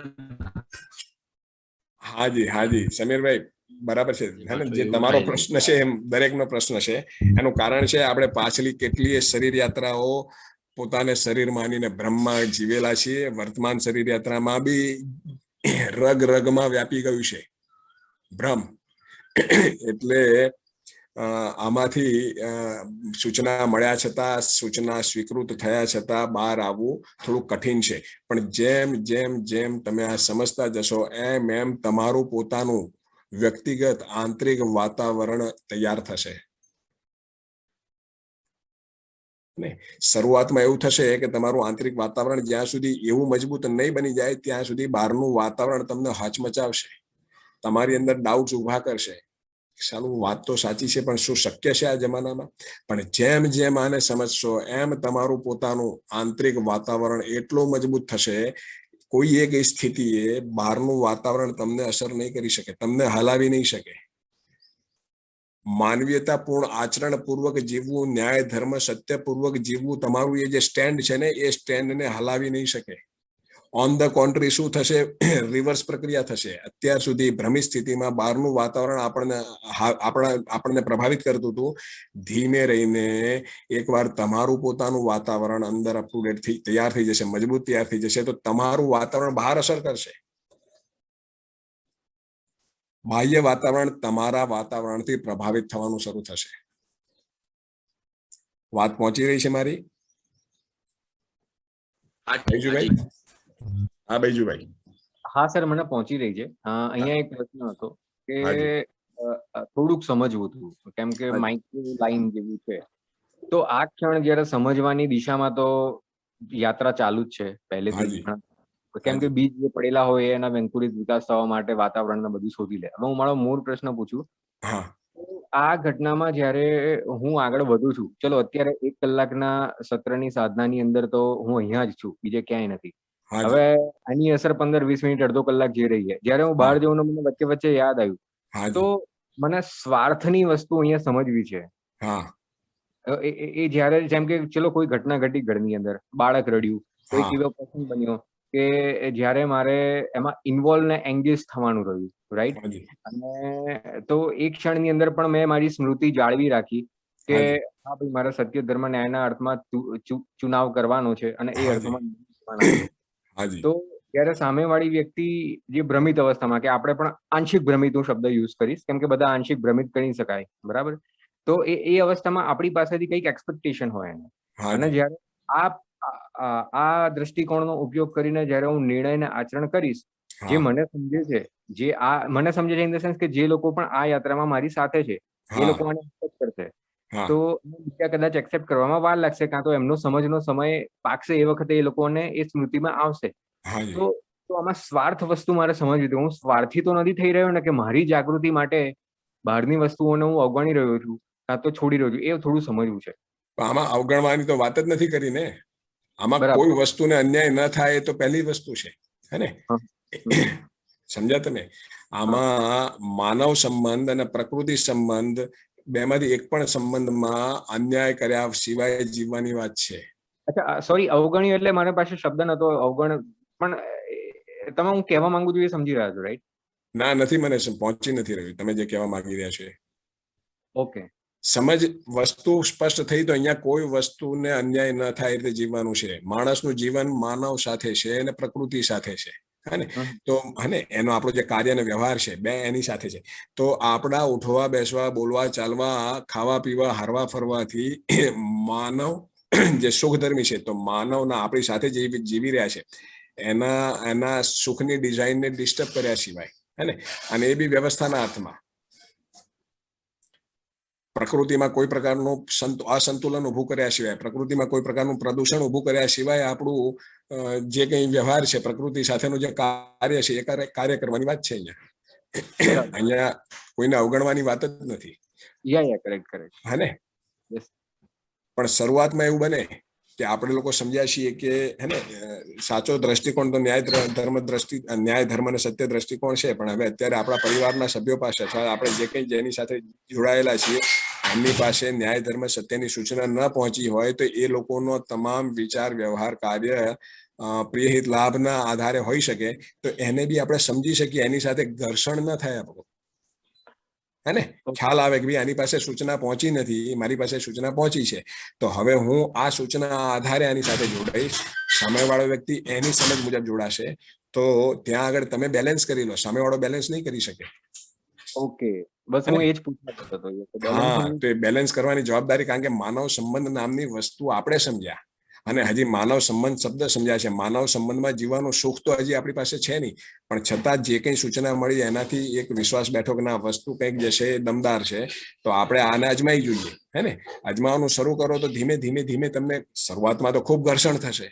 હાજી સમીરભાઈ બરાબર છે. જે તમારો પ્રશ્ન છે એમ દરેકનો પ્રશ્ન છે. એનું કારણ છે આપણે પાછલી કેટલીય શરીર યાત્રાઓ પોતાને શરીર માનીને બ્રહ્મમાં જીવેલા છીએ. વર્તમાન શરીર યાત્રામાં બી રગમાં વ્યાપી ગયું છે ભ્રમ. એટલે આમાંથી સૂચના મળ્યા છતાં, સૂચના સ્વીકૃત થયા છતાં બહાર આવવું થોડું કઠિન છે. પણ જેમ જેમ જેમ તમે આ સમજતા જશો એમ એમ તમારું પોતાનું વ્યક્તિગત આંતરિક વાતાવરણ તૈયાર થશે. શરૂઆતમાં એવું થશે કે તમારું આંતરિક વાતાવરણ જ્યાં સુધી એવું મજબૂત નહીં બની જાય ત્યાં સુધી બહારનું વાતાવરણ તમને હચમચાવશે, તમારી અંદર ડાઉટ્સ ઉભા કરશે. સાલું વાત તો સાચી છે, પણ શું શક્ય છે આ જમાનામાં? પણ જેમ જેમ આને સમજશો એમ તમારું પોતાનું આંતરિક વાતાવરણ એટલું મજબૂત થશે, કોઈ એક સ્થિતિએ બહારનું વાતાવરણ તમને અસર નહીં કરી શકે, તમને હલાવી નહીં શકે. માનવીયતાપૂર્ણ આચરણ પૂર્વક જીવવું, ન્યાય ધર્મ સત્યપૂર્વક જીવવું, તમારું એ જે સ્ટેન્ડ છે ને એ સ્ટેન્ડને હલાવી નહીં શકે. ઓન ધ કોન્ટ્રી શું થશે? રિવર્સ પ્રક્રિયા થશે. અત્યાર સુધી ભ્રમિત સ્થિતિમાં બહારનું વાતાવરણ આપણને પ્રભાવિત કરતું હતું. ધીમે રહીને એકવાર તમારું પોતાનું વાતાવરણ અંદર અપટુડેટ તૈયાર થઈ જશે, મજબૂત તૈયાર થઈ જશે, તો તમારું વાતાવરણ બહાર અસર કરશે. બાહ્ય વાતાવરણ તમારા વાતાવરણથી પ્રભાવિત થવાનું શરૂ થશે. વાત પહોંચી રહી છે મારી? બૈજુભાઈ? હા બૈજુભાઈ. હા સર, મને પહોંચી રહી છે. અહીંયા એક પ્રશ્ન હતો કે થોડુંક સમજવું હતું, કેમ કે માઇક્રો લાઈન જેવું છે. તો આ ક્ષણ જયારે સમજવાની દિશામાં તો યાત્રા ચાલુ જ છે પહેલેથી, કેમ કે બીજ જે પડેલા હોય એના અંકુરિત વિકાસ થવા માટે વાતાવરણ બધું શોધી લે. હવે હું મારો મૂળ પ્રશ્ન પૂછું. આ ઘટનામાં જયારે હું આગળ વધુ છું, ચલો અત્યારે 1 કલાકના સત્રની સાધનાની અંદર તો હું અહીંયા જ છું, બીજે ક્યાંય નથી. હવે આની અસર 15-20 મિનિટ, અડધો કલાક જે રહી છે, જયારે હું બહાર જઉં મને વચ્ચે વચ્ચે યાદ આવ્યું, તો મને સ્વાર્થની વસ્તુ અહીંયા સમજવી છે. એ જયારે જેમ કે ચલો કોઈ ઘટના ઘટી ઘરની અંદર, બાળક રડ્યું, કોઈક એવો પ્રસંગ બન્યો કે જયારે મારે એમાં ઇન્વોલ્વ ને એંગેજ થવાનું રહ્યું, રાઈટ? અને તો એક ક્ષણની અંદર પણ મેં મારી સ્મૃતિ જાળવી રાખી કે હા ભાઈ, મારે સત્ય ધર્મ ન્યાયના અર્થમાં ચુનાવ કરવાનો છે અને એ અર્થમાં તો ત્યારે સામેવાળી વ્યક્તિ જે ભ્રમિત અવસ્થામાં, કે આપણે પણ આંશિક ભ્રમિત હું શબ્દ યુઝ કરીશ, કેમ કે બધા આંશિક ભ્રમિત કરી શકાય, બરાબર? તો એ અવસ્થામાં આપણી પાસેથી કંઈક એક્સપેક્ટેશન હોય એને, અને જયારે આ દ્રષ્ટિકોણનો ઉપયોગ કરીને જયારે હું નિર્ણયને આચરણ કરીશ, જે મને સમજે છે, મને સમજે છે ઇન ધ સેન્સ કે જે લોકો પણ આ યાત્રામાં મારી સાથે છે એ લોકો આને એક્સેપ્ટ કરશે, તો બીજા કદાચ એક્સેપ્ટ કરવામાં વાર લાગશે, કાં તો એમનો સમજનો સમય પાકશે, એ વખતે એ લોકોને એ સ્મૃતિમાં આવશે. તો આમાં સ્વાર્થ વસ્તુ મારે સમજવી હતી. હું સ્વાર્થી તો નથી થઈ રહ્યો ને, કે મારી જાગૃતિ માટે બહારની વસ્તુઓને હું અવગણી રહ્યો છું કાં તો છોડી રહ્યો છું, એ થોડું સમજવું છે. આમાં અવગણવાની તો વાત જ નથી કરી ને. આમાં કોઈ વસ્તુને અન્યાય ન થાય એ તો પહેલી વસ્તુ છે, હે ને? સમજ્યા તમે? આમાં માનવ સંબંધ અને પ્રકૃતિ સંબંધ બેમાંથી એક પણ સંબંધમાં અન્યાય કર્યા સિવાય જીવવાની વાત છે. અચ્છા, સોરી, અવગણ્યું એટલે મારી પાસે શબ્દ નતો, અવગણ, પણ તમે હું કહેવા માંગુ છું એ સમજી રહ્યા છો, રાઈટ? ના, નથી, મને પહોંચી નથી રહ્યું તમે જે કહેવા માંગી રહ્યા છો. ઓકે, સમજ વસ્તુ સ્પષ્ટ થઈ. તો અહીંયા કોઈ વસ્તુને અન્યાય ન થાય એટલે જીવવાનું છે. માણસનું જીવન માનવ સાથે છે અને પ્રકૃતિ સાથે છે, હે ને? તો હે, એનો આપણો જે કાર્ય અને વ્યવહાર છે બે એની સાથે છે. તો આપણા ઉઠવા બેસવા, બોલવા ચાલવા, ખાવા પીવા, હરવા ફરવાથી માનવ જે સુખધર્મી છે, તો માનવના આપણી સાથે જીવી રહ્યા છે, એના સુખની ડિઝાઇનને ડિસ્ટર્બ કર્યા સિવાય, હે ને? અને એ બી વ્યવસ્થાના હાથમાં. પ્રકૃતિમાં કોઈ પ્રકારનું અસંતુલન ઉભું કર્યા સિવાય, પ્રકૃતિમાં કોઈ પ્રકારનું પ્રદૂષણ ઉભું કર્યા સિવાય આપણું જે કંઈ વ્યવહાર છે, પ્રકૃતિ સાથેનું જે કાર્ય છે, એ કાર્ય કરવાની વાત છે. અહીંયા કોઈને અવગણવાની વાત જ નથી, હે ને? પણ શરૂઆતમાં એવું બને કે આપણે લોકો સમજ્યા છીએ કે, હે ને, સાચો દ્રષ્ટિકોણ તો ન્યાય ધર્મ અને સત્ય દ્રષ્ટિકોણ છે. પણ હવે અત્યારે આપણા પરિવારના સભ્યો પાસે અથવા આપણે જે કંઈ જેની સાથે જોડાયેલા છીએ એમની પાસે ન્યાય ધર્મ સત્યની સૂચના ન પહોંચી હોય તો એ લોકોનો તમામ વિચાર, વ્યવહાર, કાર્ય પ્રિયહિત લાભના આધારે હોઈ શકે. તો એને બી આપણે સમજી શકીએ, એની સાથે ઘર્ષણ ન થાય આપણું, હે ને? ખ્યાલ આવે કે ભાઈ આની પાસે સૂચના પહોંચી નથી, મારી પાસે સૂચના પહોંચી છે, તો હવે હું આ સૂચના આધારે આની સાથે જોડાઈશ. સામેવાળો વ્યક્તિ એની સમજ મુજબ જોડાશે, તો ત્યાં આગળ તમે બેલેન્સ કરી લો. સામેવાળો બેલેન્સ નહીં કરી શકે. ઓકે, બસ હું એ જ પૂછવા માંગતો હતો. હા, તો એ બેલેન્સ કરવાની જવાબદારી, કારણ કે માનવ સંબંધ નામની વસ્તુ આપણે સમજ્યા, અને હજી માનવ સંબંધ શબ્દ સમજાય છે. માનવ સંબંધમાં જીવવાનું સુખ તો હજી આપણી પાસે છે નહીં, પણ છતાં જે કંઈ સૂચના મળી એનાથી એક વિશ્વાસ બેઠો કે ના વસ્તુ કંઈક જે છે એ દમદાર છે, તો આપણે આને અજમાઈ જોઈએ. હે ને, અજમાવાનું શરૂ કરો તો ધીમે ધીમે ધીમે તમને શરૂઆતમાં તો ખૂબ ઘર્ષણ થશે.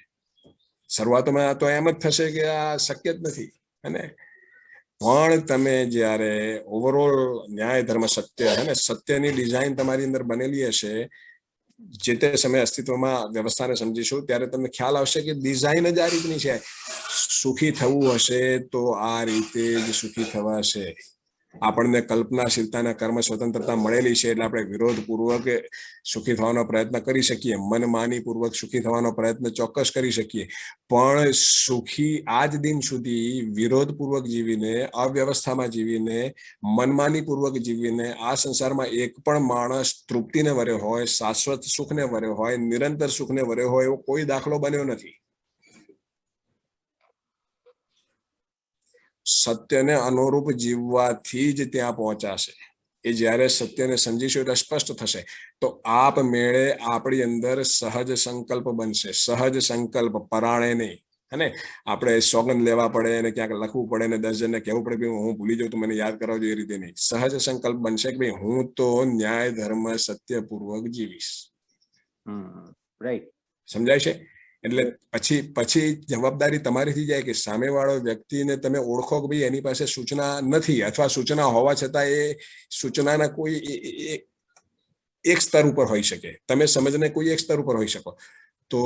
શરૂઆતમાં તો એમ જ થશે કે આ શક્ય જ નથી. અને પણ તમે જ્યારે ઓવરઓલ ન્યાય ધર્મ સત્ય, હે ને, સત્યની ડિઝાઇન તમારી અંદર બનેલી હશે, જે તે સમય અસ્તિત્વમાં વ્યવસ્થાને સમજીશું ત્યારે તમને ખ્યાલ આવશે કે ડિઝાઇન જ આ રીતની છે. સુખી થવું હશે તો આ રીતે જ સુખી થવાશે. આપણને કલ્પનાશીલતાના કર્મ સ્વતંત્રતા મળેલી છે એટલે આપણે વિરોધપૂર્વક સુખી થવાનો પ્રયત્ન કરી શકીએ, મનમાની પૂર્વક સુખી થવાનો પ્રયત્ન ચોક્કસ કરી શકીએ, પણ સુખી આજ દિન સુધી વિરોધપૂર્વક જીવીને, અવ્યવસ્થામાં જીવીને, મનમાની પૂર્વક જીવીને આ સંસારમાં એક પણ માણસ તૃપ્તિને વર્યો હોય, શાશ્વત સુખને વર્યો હોય, નિરંતર સુખને વર્યો હોય એવો કોઈ દાખલો બન્યો નથી. સત્યને અનુરૂપ જીવવાથી જ ત્યાં પહોંચાશે. એ જ્યારે સત્યને સમજીશું એટલે સ્પષ્ટ થશે. તો આપમેળે આપણી અંદર સહજ સંકલ્પ બનશે. સહજ સંકલ્પ, પરાણે નહીં. અને આપણે સોગંદ લેવા પડે અને ક્યાંક લખવું પડે ને 10 જણને કહેવું પડે કે હું ભૂલી જાઉં તો મને યાદ કરાવજો, એ રીતે નહીં. સહજ સંકલ્પ બનશે કે ભાઈ હું તો ન્યાય ધર્મ સત્ય પૂર્વક જીવીશ. રાઈટ, સમજાય છે? એટલે પછી જવાબદારી તમારીથી જાય કે સામેવાળો વ્યક્તિને તમે ઓળખો કે ભાઈ એની પાસે સૂચના નથી, અથવા સૂચના હોવા છતાં એ સૂચનાના કોઈ એક સ્તર ઉપર હોઈ શકે, તમે સમજને કોઈ એક સ્તર ઉપર હોઈ શકો. તો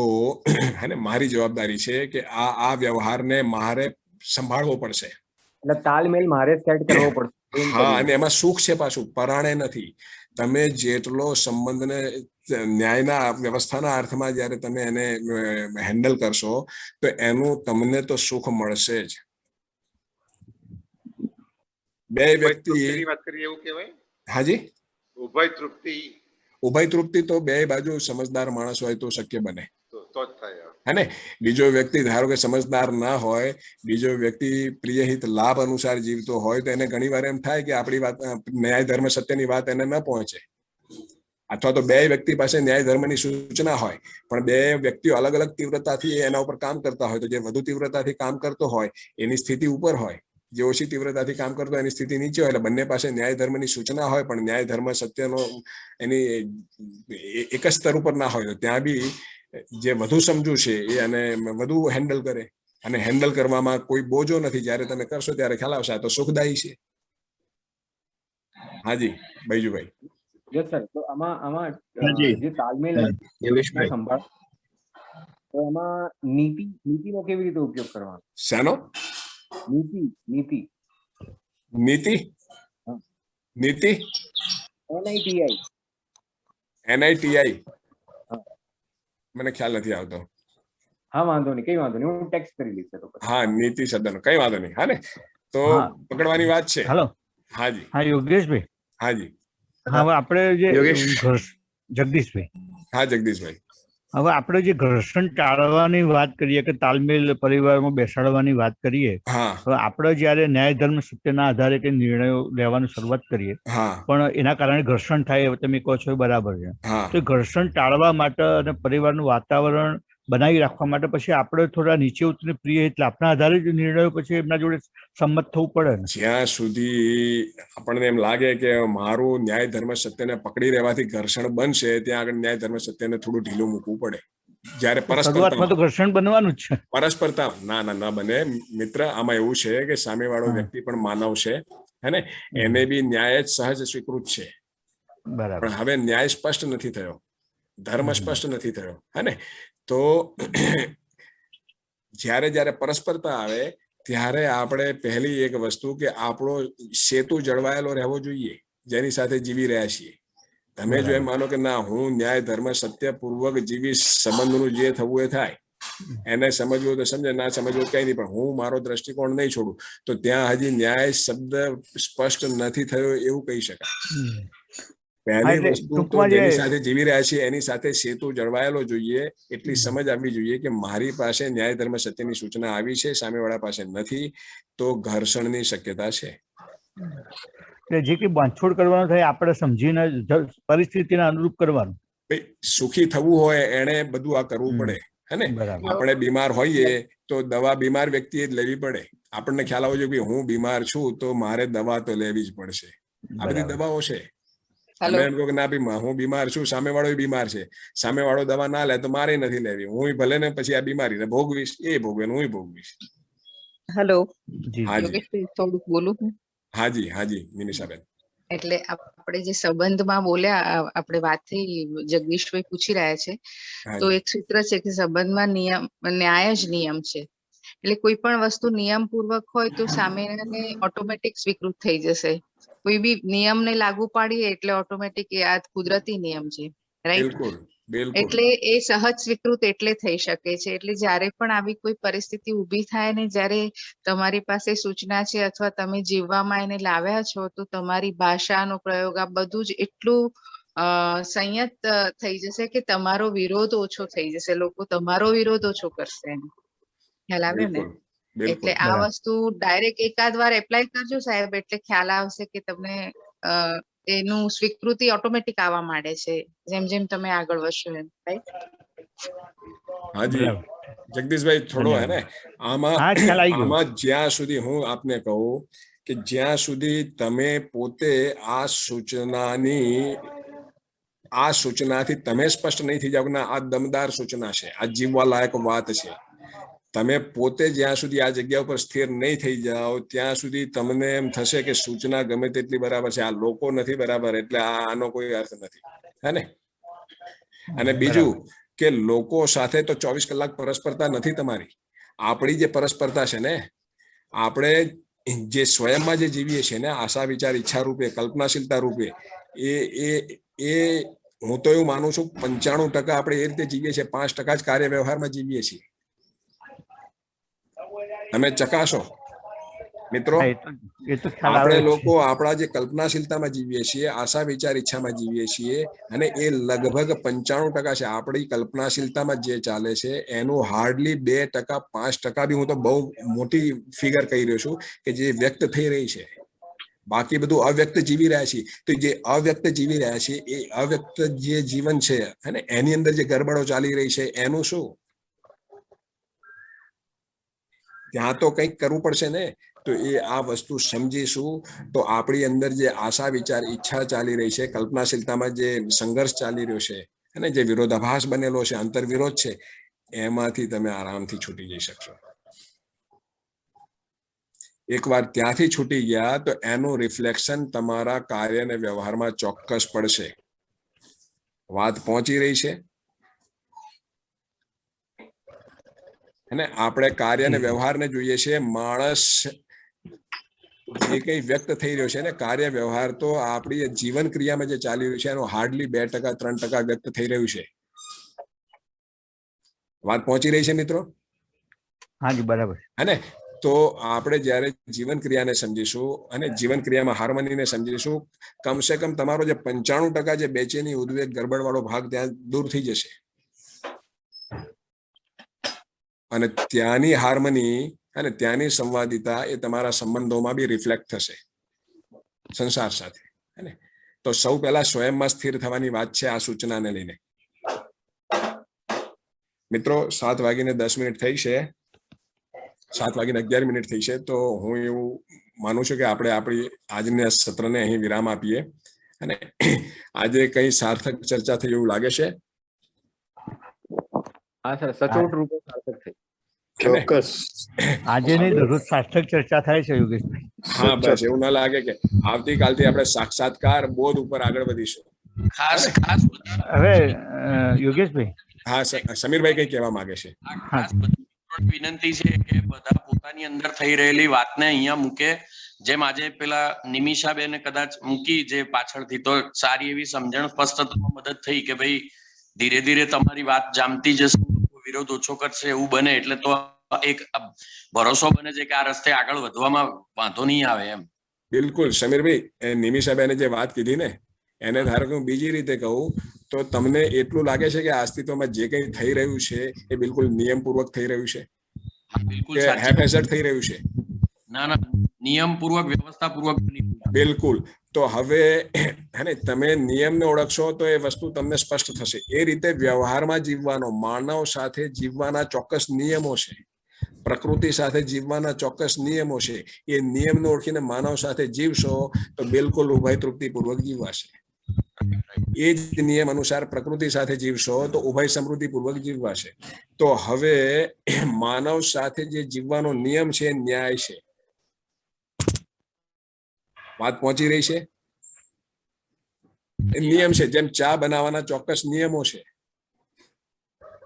હે મારી જવાબદારી છે કે આ વ્યવહારને મારે સંભાળવો પડશે. એટલે તાલમેલ મારે સેટ કરવો પડશે. હા, અને એમાં સુખ છે પાછું, પરાણે નથી. તમે જેટલો સંબંધને ન્યાયના વ્યવસ્થાના અર્થમાં જ્યારે તમે એને હેન્ડલ કરશો તો એનું તમને તો સુખ મળશે જ. બે વ્યક્તિ વાત કરીએ એવું કહેવાય. હાજી, ઉભય તૃપ્તિ તો બે બાજુ સમજદાર માણસ હોય તો શક્ય બને, તો જ થાય. હે ને. બીજો વ્યક્તિ ધારો કે સમજદાર ના હોય, બીજો વ્યક્તિ પ્રિયહિત લાભ અનુસાર જીવતો હોય તો એને ઘણી વાર એમ થાય કે આપણી વાત, ન્યાય ધર્મ સત્યની વાત એને ન પહોંચે. અથવા તો બે વ્યક્તિ પાસે ન્યાય ધર્મની સૂચના હોય પણ બે વ્યક્તિઓ અલગ અલગ તીવ્રતાથી એના ઉપર કામ કરતા હોય, તો જે વધુ તીવ્રતાથી કામ કરતો હોય એની સ્થિતિ ઉપર હોય, જે ઓછી તીવ્રતાથી કામ કરતો એની સ્થિતિ નીચે હોય. એટલે બંને પાસે ન્યાય ધર્મની સૂચના હોય પણ ન્યાય ધર્મ સત્યનો એની એક જ સ્તર ઉપર ના હોય. તો ત્યાં બી જે વધુ સમજુ છે એ અને વધુ હેન્ડલ કરે, અને હેન્ડલ કરવામાં કોઈ બોજો નથી. જ્યારે તમે કરશો ત્યારે ખ્યાલ આવશે આ તો સુખદાયી છે. હાજી બૈજુભાઈ. Yes sir. તો આમાં જે તાલમેલ સંભાળ, તો એમાં નીતિનો કેવી રીતે ઉપયોગ કરવાનો? શાનો? નીતિ NITI મને ખ્યાલ નથી આવતો. હા, વાંધો નહીં, કઈ વાંધો નહીં, હું ટેક્સ્ટ કરી લઈશ. હા, નીતિ શબ્દનો કઈ વાંધો નહીં. હા ને, તો પકડવાની વાત છે. હેલો. હાજી. હા યોગેશભાઈ. હાજી. હવે આપણે જે જગદીશભાઈ. હા જગદીશભાઈ. હવે આપણે જે ઘર્ષણ ટાળવાની વાત કરીએ કે તાલમેલ પરિવારમાં બેસાડવાની વાત કરીએ, હવે આપણે જયારે ન્યાય ધર્મ સત્યના આધારે કે નિર્ણયો લેવાની શરૂઆત કરીએ પણ એના કારણે ઘર્ષણ થાય તમે કહો છો બરાબર છે. તો ઘર્ષણ ટાળવા માટે અને પરિવારનું વાતાવરણ બનાવી રાખવા માટે પછી આપણે થોડા નીચે ઉતરીને પ્રિય એટલે આપના આધારે જ નિર્ણયો પછી એમના જોડે સંમત થવું પડે ને. જ્યાં સુધી આપણને એમ લાગે કે મારું ન્યાય ધર્મ સત્યને પકડી રહેવાથી ઘર્ષણ બનશે ત્યાં આગળ ન્યાય ધર્મ સત્યને થોડું ઢીલું મૂકવું પડે. જયારે શરૂઆતમાં તો ઘર્ષણ બનવાનું જ છે. પરસ્પરતા ના બને મિત્ર. આમાં એવું છે કે સામેવાળો વ્યક્તિ પણ માનવ છે, હે ને, એને બી ન્યાય જ સહજ સ્વીકૃત છે. બરાબર. પણ હવે ન્યાય સ્પષ્ટ નથી થયો, ધર્મ સ્પષ્ટ નથી થયો, હે ને. તો જ્યારે પરસ્પરતા આવે ત્યારે આપણે પહેલી એક વસ્તુ કે આપણો સેતુ જળવાયેલો રહેવો જોઈએ જેની સાથે જીવી રહ્યા છીએ. તમે જો એમ માનો કે ના હું ન્યાય ધર્મ સત્ય પૂર્વક જીવી, સંબંધનું જે થવું એ થાય, એને સમજવું તો સમજે, ના સમજવું કઈ નહીં, પણ હું મારો દ્રષ્ટિકોણ નહીં છોડું, તો ત્યાં હજી ન્યાય શબ્દ સ્પષ્ટ નથી થયો એવું કહી શકાય. પહેલી વસ્તુ તો જેની સાથે જીવી રહ્યા છીએ એની સાથે સેતુ જળવાયેલો જોઈએ, એટલી સમજ આવવી જોઈએ કે મારી પાસે ન્યાય ધર્મ સત્યની સૂચના આવી છે, સામેવાળા પાસે નથી, તો ઘર્ષણની શક્યતા છે. જે કે બાંધછોડ કરવાનો થાય આપણે સમજીને પરિસ્થિતિને અનુરૂપ કરવાનું. સુખી થવું હોય એને બધું આ કરવું પડે. હે ને? આપણે બીમાર હોઈએ તો દવા બીમાર વ્યક્તિએ જ લેવી પડે. આપણને ખ્યાલ આવવો જોઈએ કે હું બીમાર છું તો મારે દવા તો લેવી જ પડશે. આ બધી દવાઓ છે. તમે એમ કહો કે ના ભાઈ હું બીમાર છું, સામેવાળો બીમાર છે, સામેવાળો દવા ના લે તો મારે નથી લેવી, હું ભલે ને પછી આ બીમારીને ભોગવીશ, એ ભોગવે હું ભોગવીશ. હેલો, હાજી થોડુંક બોલું. હાજી હાજી મિનિષાબેન. એટલે આપણે જે સંબંધમાં બોલ્યા, આપણે વાત થઈ, જગદીશભાઈ પૂછી રહ્યા છે, તો એક સૂત્ર છે કે સંબંધમાં નિયમ, ન્યાય જ નિયમ છે. એટલે કોઈ પણ વસ્તુ નિયમ પૂર્વક હોય તો સામેને ઓટોમેટિક સ્વીકૃત થઈ જશે. કોઈ બી નિયમને લાગુ પાડીએ એટલે ઓટોમેટિક એ આ કુદરતી નિયમ છે, રાઈટ? એટલે એ સહજ સ્વીકૃત એટલે થઈ શકે છે. એટલે જયારે પણ આવી કોઈ પરિસ્થિતિ ઊભી થાય ને જયારે તમારી પાસે સૂચના છે અથવા તમે જીવવામાં એને લાવ્યા છો, તો તમારી ભાષાનો પ્રયોગ આ બધું જ એટલું સંયત થઈ જશે કે તમારો વિરોધ ઓછો થઈ જશે. લોકો તમારો વિરોધ ઓછો કરશે. ખ્યાલ આવ્યો ને? એટલે આ વસ્તુ ડાયરેક્ટ એકાદ વાર એપ્લાય કરજો સાહેબ, એટલે ખ્યાલ આવશે કે તમને એનું સ્વીકૃતિ ઓટોમેટિક આવવા માંડે છે જેમ જેમ તમે આગળ વધશો એમ. રાઈટ? હાજી જગદીશભાઈ, થોડો હે ને આમાં જ્યાં સુધી હું આપને કહું કે જ્યાં સુધી તમે પોતે આ સૂચનાથી તમે સ્પષ્ટ નહીં થઈ જાવ કે આ દમદાર સૂચના છે, આ જીવવા લાયક વાત છે, તમે પોતે જ્યાં સુધી આ જગ્યા ઉપર સ્થિર નહીં થઈ જાઓ ત્યાં સુધી તમને એમ થશે કે સૂચના ગમે તેટલી બરાબર છે, આ લોકો નથી બરાબર, એટલે આનો કોઈ અર્થ નથી, હે ને? અને બીજું કે લોકો સાથે તો 24 કલાક પરસ્પરતા નથી તમારી. આપણી જે પરસ્પરતા છે ને, આપણે જે સ્વયંમાં જે જીવીએ છીએ ને, આશા વિચાર ઈચ્છા રૂપે, કલ્પનાશીલતા રૂપે, એ હું તો એવું માનું છું 95% આપણે એ રીતે જીવીએ છીએ, 5% જ કાર્ય વ્યવહારમાં જીવીએ છીએ. તમે ચકાસો મિત્રો, આપણે લોકો આપણા જે કલ્પનાશીલતામાં જીવીએ છીએ, આશા વિચાર ઈચ્છામાં જીવીએ છીએ, અને એ લગભગ 95% છે. આપણી કલ્પનાશીલતામાં જે ચાલે છે એનું હાર્ડલી 2%, 5% બી હું તો બહુ મોટી ફિગર કહી રહ્યો છું કે જે વ્યક્ત થઈ રહી છે. બાકી બધું અવ્યક્ત જીવી રહ્યા છીએ. તો જે અવ્યક્ત જીવી રહ્યા છીએ એ અવ્યક્ત જે જીવન છે અને એની અંદર જે ગરબડો ચાલી રહી છે એનું શું? ત્યાં તો કંઈક કરવું પડશે ને. તો એ આ વસ્તુ સમજીશું તો આપણી અંદર જે આશા વિચાર ઈચ્છા ચાલી રહી છે, કલ્પનાશીલતામાં જે સંઘર્ષ ચાલી રહ્યો છે અને જે વિરોધાભાસ બનેલો છે, અંતર્વિરોધ છે, એમાંથી તમે આરામથી છૂટી જઈ શકશો. એકવાર ત્યાંથી છૂટી ગયા તો એનું રિફ્લેક્શન તમારા કાર્ય અને વ્યવહારમાં ચોક્કસ પડશે. વાત પહોંચી રહી છે? અને આપણે કાર્ય અને વ્યવહારને જોઈએ છે. માણસ જે કઈ વ્યક્ત થઈ રહ્યો છે ને, કાર્ય વ્યવહાર તો આપણી જીવન ક્રિયામાં જે ચાલી રહ્યું છે એનું હાર્ડલી 2%, 3% વ્યક્ત થઈ રહ્યું છે. વાત પહોંચી રહી છે મિત્રો? હાજી, બરાબર. હે તો આપણે જ્યારે જીવન ક્રિયાને સમજીશું અને જીવન ક્રિયામાં હાર્મનીને સમજીશું, કમસે કમ તમારો જે 95% જે બેચેની, ઉદ્વેગ, ગરબડ વાળો ભાગ ત્યાં દૂર થઈ જશે. અને ત્યાંની હાર્મની અને ત્યાંની સંવાદિતા એ તમારા સંબંધોમાં બી રિફ્લેક્ટ થશે સંસાર સાથે. તો સૌ પહેલા સ્વયંમાં સ્થિર થવાની વાત છે આ સૂચનાને લઈને. મિત્રો 7:10 થઈ છે, 7:11 થઈ છે. તો હું એવું માનું છું કે આપણે આપણી આજના સત્રને અહીં વિરામ આપીએ. અને આજે કઈ સાર્થક ચર્ચા થઈ એવું લાગે છે? હા સર, સચોટ રૂપે સાર્થક થઈ. ચોક્કસ. આજે નહીં, દરરોજ સાર્થક ચર્ચા થાય છે યોગેશભાઈ. હા, બસ એવું ના લાગે કે આવતીકાલથી આપણે સાક્ષાત્કાર બોધ ઉપર આગળ વધીશું. ખાસ હવે યોગેશભાઈ, હા સમીરભાઈ કઈ કહેવા માંગે છે? વિનંતી છે કે બધા પોતાની અંદર થઈ રહેલી વાતને અહીંયા મૂકે. જેમ આજે પેલા નિમિષાબેને કદાચ મૂકી જે પાછળથી, તો સારી એવી સમજણ સ્પષ્ટ મદદ થઈ કે ભાઈ ધીરે ધીરે તમારી વાત જામતી જશે, વિરોધ ઓછો કરશે એવું બને, એટલે તો એક ભરોસો બને છે કે આ રસ્તે આગળ વધવામાં વાંધો નહીં આવે એમ. બિલકુલ સમીરભાઈ, નિમિષાબેને જે વાત કીધી ને એને ધારો કે હું બીજી રીતે કહું તો તમને એટલું લાગે છે કે આ અસ્તિત્વમાં જે કંઈ થઈ રહ્યું છે એ બિલકુલ નિયમપૂર્વક થઈ રહ્યું છે કે હેફેઝડ થઈ રહ્યું છે? ના ના, નિયમપૂર્વક, વ્યવસ્થાપૂર્વક. બિલકુલ. તો હવે હે ને તમે નિયમને ઓળખશો તો એ વસ્તુ તમને સ્પષ્ટ થશે. એ રીતે વ્યવહારમાં જીવવાનો, માનવ સાથે જીવવાના ચોક્કસ નિયમો છે, પ્રકૃતિ સાથે જીવવાના ચોક્કસ નિયમો છે. એ નિયમને ઓળખીને માનવ સાથે જીવશો તો બિલકુલ ઉભય તૃપ્તિપૂર્વક જીવાશે. એ જ નિયમ અનુસાર પ્રકૃતિ સાથે જીવશો તો ઉભય સમૃદ્ધિપૂર્વક જીવાશે. તો હવે માનવ સાથે જે જીવવાનો નિયમ છે ન્યાય છે. વાત પહોંચી રહી છે? નિયમ છે, જેમ ચા બનાવવાના ચોક્કસ નિયમો છે,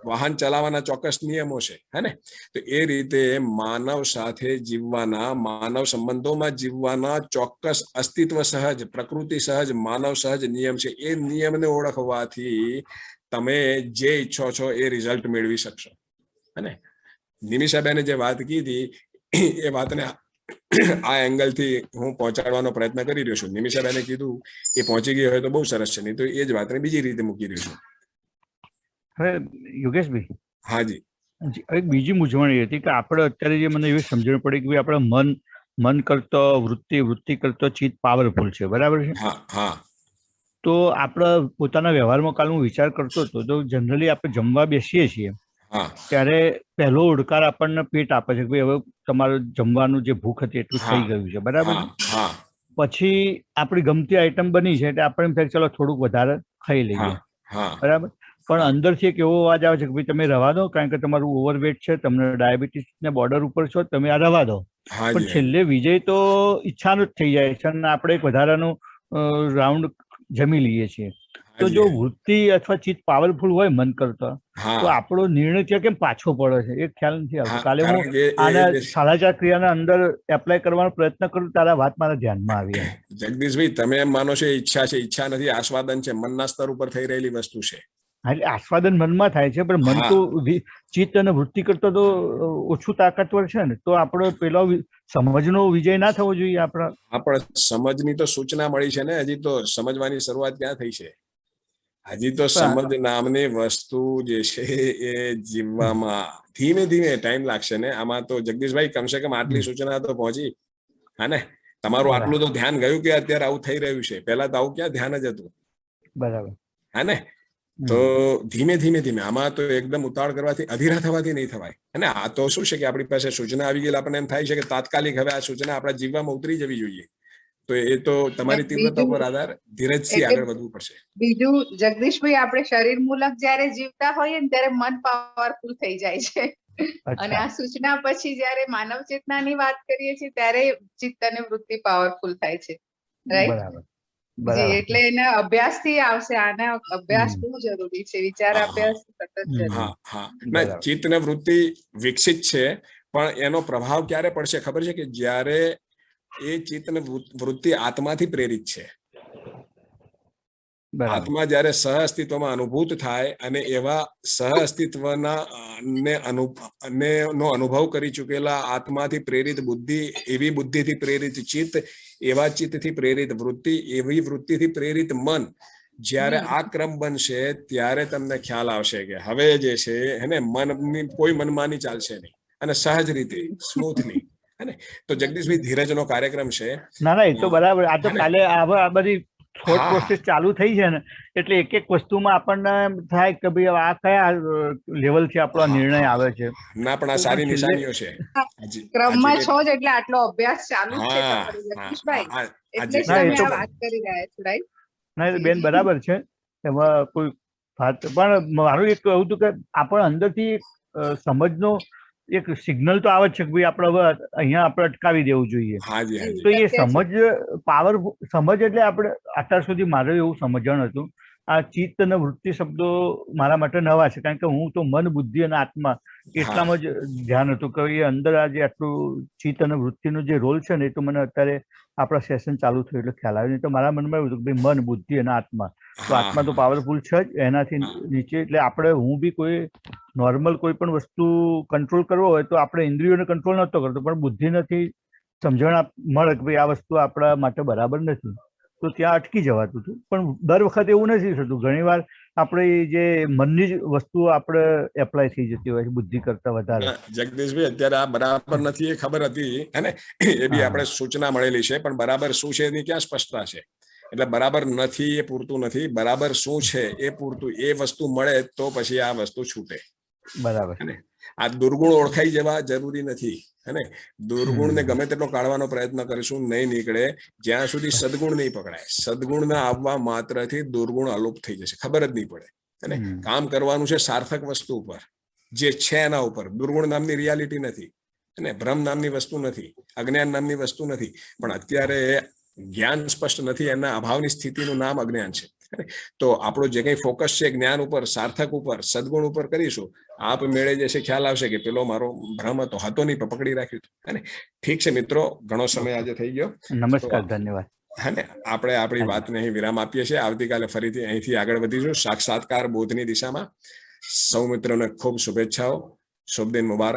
વાહન ચલાવવાના ચોક્કસ નિયમો છે, હે ને? તો એ રીતે માનવ સાથે જીવવાના, માનવ સંબંધોમાં જીવવાના ચોક્કસ અસ્તિત્વ સહજ, પ્રકૃતિ સહજ, માનવ સહજ નિયમ છે. એ નિયમને ઓળખવાથી તમે જે ઈચ્છો છો એ રિઝલ્ટ મેળવી શકશો, હે ને? નિમિષાબેને જે વાત કીધી એ વાતને આ એંગલથી હું પહોંચાડવાનો પ્રયત્ન કરી રહ્યો છું. નિમિષાબેને કીધું એ પહોંચી ગઈ હોય તો બહુ સરસ છે, નહીં તો એ જ વાતને બીજી રીતે મૂકી રહ્યો છું. હવે યોગેશભાઈ, હાજી, એક બીજી મૂંઝવણ એ હતી કે આપણે અત્યારે જે મને એવી સમજણ પડી કે આપણે મન કરતો વૃત્તિ, વૃત્તિ કરતો ચિત્ત પાવરફુલ છે, બરાબર છે? હા હા. તો આપણે પોતાના વ્યવહારમાં કાલ હું વિચાર કરતો હતો તો જનરલી આપણે જમવા બેસીએ છીએ ત્યારે પહેલો ઓડકાર આપણને પેટ આપે છે કે ભાઈ હવે તમારું જમવાનું જે ભૂખ હતી એટલું થઈ ગયું છે, બરાબર છે? પછી આપણી ગમતી આઈટમ બની છે એટલે આપણે એમ થાય ચલો થોડુંક વધારે ખાઈ લઈએ, બરાબર? પણ અંદરથી એક એવો અવાજ આવે છે કે ભાઈ તમે રવા દો, કારણ કે તમારું ઓવરવેટ છે, તમને ડાયાબિટીસ ને બોર્ડર ઉપર છો, તમે આ રવા દો. પણ છેલ્લે વિજય તો ઈચ્છાનો જ થઈ જાય છે અને આપણે એક વધારાનું રાઉન્ડ જમી લઈએ છીએ. તો જો વૃત્તિ અથવા ચિત્ત પાવરફુલ હોય મન કરતા, તો આપણો નિર્ણય છે કેમ પાછો પડે છે એ ખ્યાલ નથી આવતો. કાલે હું આના 4.5 ક્રિયાના અંદર એપ્લાય કરવાનો પ્રયત્ન કરું તારા વાત મારા ધ્યાનમાં આવી. જગદીશભાઈ, તમે એમ માનો છો ઈચ્છા છે? ઈચ્છા નથી, આસ્વાદન છે, મનના સ્તર ઉપર થઈ રહેલી વસ્તુ છે. એટલે આસ્વાદન મનમાં થાય છે, પણ મન તો ચિત્ત અને વૃત્તિ કરતા તો ઓછું તાકાતવર છે ને. તો આપણો પેલો સમજનો વિજય ના થવો જોઈએ આપણા? આપણે સમજની તો સૂચના મળી છે ને, હજી તો સમજવાની શરૂઆત ક્યાં થઈ છે? હજી તો સમજ નામની વસ્તુ જે છે એ જીવવામાં ધીમે ધીમે ટાઈમ લાગશે ને. આમાં તો જગદીશભાઈ કમસે કમ આટલી સૂચના તો પહોંચી, હા ને? તમારું આટલું તો ધ્યાન ગયું કે અત્યારે આવું થઈ રહ્યું છે. પહેલા તો આવું ક્યાં ધ્યાન જ હતું, બરાબર? હા ને? તો ધીમે ધીમે આમાં તો એકદમ ઉતાવળ કરવાથી, અધીરા થવાથી નહીં થવાય. અને આ તો શું છે કે આપણી પાસે સૂચના આવી ગઈ, આપણને એમ થાય છે કે તાત્કાલિક હવે આ સૂચના આપણા જીવવામાં ઉતરી જવી જોઈએ. તો એ તો તમારી તીવ્રતા પર આધાર, ધીરજથી આગળ વધવું પડશે. બીજું જગદીશભાઈ, આપણે શરીર મૂલક જયારે જીવતા હોઈએ ને ત્યારે મન પાવરફુલ થઈ જાય છે, અને આ સૂચના પછી જયારે માનવ ચેતનાની વાત કરીએ છીએ ત્યારે ચિત્ત અને વૃત્તિ પાવરફુલ થાય છે, રાઈટ? જી, એટલે એના અભ્યાસથી આવશે. આના અભ્યાસ બહુ જરૂરી છે, વિચાર અભ્યાસ સતત જરૂરી. હા, ચિત્ત ને વૃત્તિ વિકસિત છે, પણ એનો પ્રભાવ ક્યારે પડશે ખબર છે? કે જ્યારે એ ચિત્ત ને વૃત્તિ આત્માથી પ્રેરિત છે. આત્મા જ્યારે સહ અસ્તિત્વમાં અનુભૂત થાય અને એવા સહ અસ્તિત્વના નો અનુભવ કરી ચૂકેલા આત્માથી પ્રેરિત બુદ્ધિ, એવી બુદ્ધિથી પ્રેરિત ચિત્ત, એવા ચિત્તથી પ્રેરિત વૃત્તિ, એવી વૃત્તિથી પ્રેરિત મન, જ્યારે આ ક્રમ બનશે ત્યારે તમને ખ્યાલ આવશે કે હવે જે છે એને મનની કોઈ મનમાની ચાલશે નહીં, અને સહજ રીતે, સ્મૂથલી. તો જગદીશભાઈ, ધીરજનો કાર્યક્રમ છે. ના, એ તો બરાબર. આ તો કાલે આ બધી થોટ પ્રોસેસ ચાલુ થઈ છે ને, એટલે એક એક વસ્તુમાં આપણને થાય કે ભાઈ આ કયા લેવલથી આપણો નિર્ણય આવે છે. ના, પણ આ સારી નિશાનીઓ છે. ક્રમમાં છો જ એટલે આટલો અભ્યાસ ચાલુ છે તમારો જગદીશભાઈ, એટલે જ તમે આ વાત કરી રહ્યા છો, રાઈટ? ના, બેન બરાબર છે, એમાં કોઈ વાત. પણ મારું એક એવું હતું કે આપણે અંદરથી સમજનો એક સિગ્નલ તો આવે છે કે ભાઈ આપણે હવે અહીંયા આપણે અટકાવી દેવું જોઈએ. તો એ સમજ એટલે આપણે અત્યાર સુધી મારું એવું સમજણ હતું, આ ચિત્ત અને વૃત્તિ શબ્દો મારા માટે નવા છે, કારણ કે હું તો મન, બુદ્ધિ અને આત્મા એટલામાં જ ધ્યાન હતું કે એ અંદર આ જે આટલું ચિત્ત અને વૃત્તિનો જે રોલ છે ને, એ તો મને અત્યારે આપણા સેશન ચાલુ થયું એટલે ખ્યાલ આવ્યો. નહીં તો મારા મનમાં એવું હતું કે ભાઈ મન, બુદ્ધિ અને આત્મા, તો આત્મા તો પાવરફુલ છે જ, એનાથી નીચે. એટલે આપણે, હું બી કોઈ નોર્મલ કોઈ પણ વસ્તુ કંટ્રોલ કરવો હોય તો આપણે ઇન્દ્રિયોને કંટ્રોલ નહોતો કરતો, પણ બુદ્ધિથી સમજણ મળે કે ભાઈ આ વસ્તુ આપણા માટે બરાબર નથી, તો ત્યાં અટકી જવાતું હતું. પણ દર વખતે એવું નથી થતું. ઘણીવાર આપણે જે મનની જ વસ્તુઓ આપણે એપ્લાય થઈ જતી હોય છે બુદ્ધિ કરતા વધારે. જગદીશભાઈ, અત્યારે આ બરાબર નથી એ ખબર હતી, હે ને? એ બી આપણે સૂચના મળેલી છે, પણ બરાબર શું છે એની ક્યાં સ્પષ્ટતા છે? એટલે બરાબર નથી એ પૂરતું નથી, બરાબર શું છે એ પૂરતું, એ વસ્તુ મળે તો પછી આ વસ્તુ છૂટે. બરાબર. આ દુર્ગુણ ઓળખાઈ જવા જરૂરી નથી, હે, દુર્ગુણ ને ગમે તેટલો કાઢવાનો પ્રયત્ન કરીશું નહીં નીકળે જ્યાં સુધી સદગુણ નહીં પકડાય. સદગુણ ના આવવા માત્રથી દુર્ગુણ અલુપ્ત થઈ જશે, ખબર જ નહીં પડે. અને કામ કરવાનું છે સાર્થક વસ્તુ ઉપર, જે છે એના ઉપર. દુર્ગુણ નામની રિયાલિટી નથી, અને ભ્રમ નામની વસ્તુ નથી, અજ્ઞાન નામની વસ્તુ નથી. પણ અત્યારે જ્ઞાન સ્પષ્ટ નથી, એના અભાવની સ્થિતિનું નામ અજ્ઞાન છે. તો આપણો જે કઈ ફોકસ છે જ્ઞાન ઉપર, સાર્થક ઉપર, સદગુણ ઉપર કરીશું, આપ મેળે જશે ખ્યાલ આવશે કે પેલો મારો ભ્રમ હતો નહીં, પકડી રાખ્યું હતું. ઠીક છે મિત્રો, ઘણો સમય આજે થઈ ગયો. નમસ્કાર, ધન્યવાદ. અને આપણે આપણી વાતને અહીં વિરામ આપીએ છીએ. આવતીકાલે ફરીથી અહીંથી આગળ વધીશું સાક્ષાત્કાર બોધની દિશામાં. સૌ મિત્રોને ખૂબ શુભેચ્છાઓ. શુભ દિન મુબારક.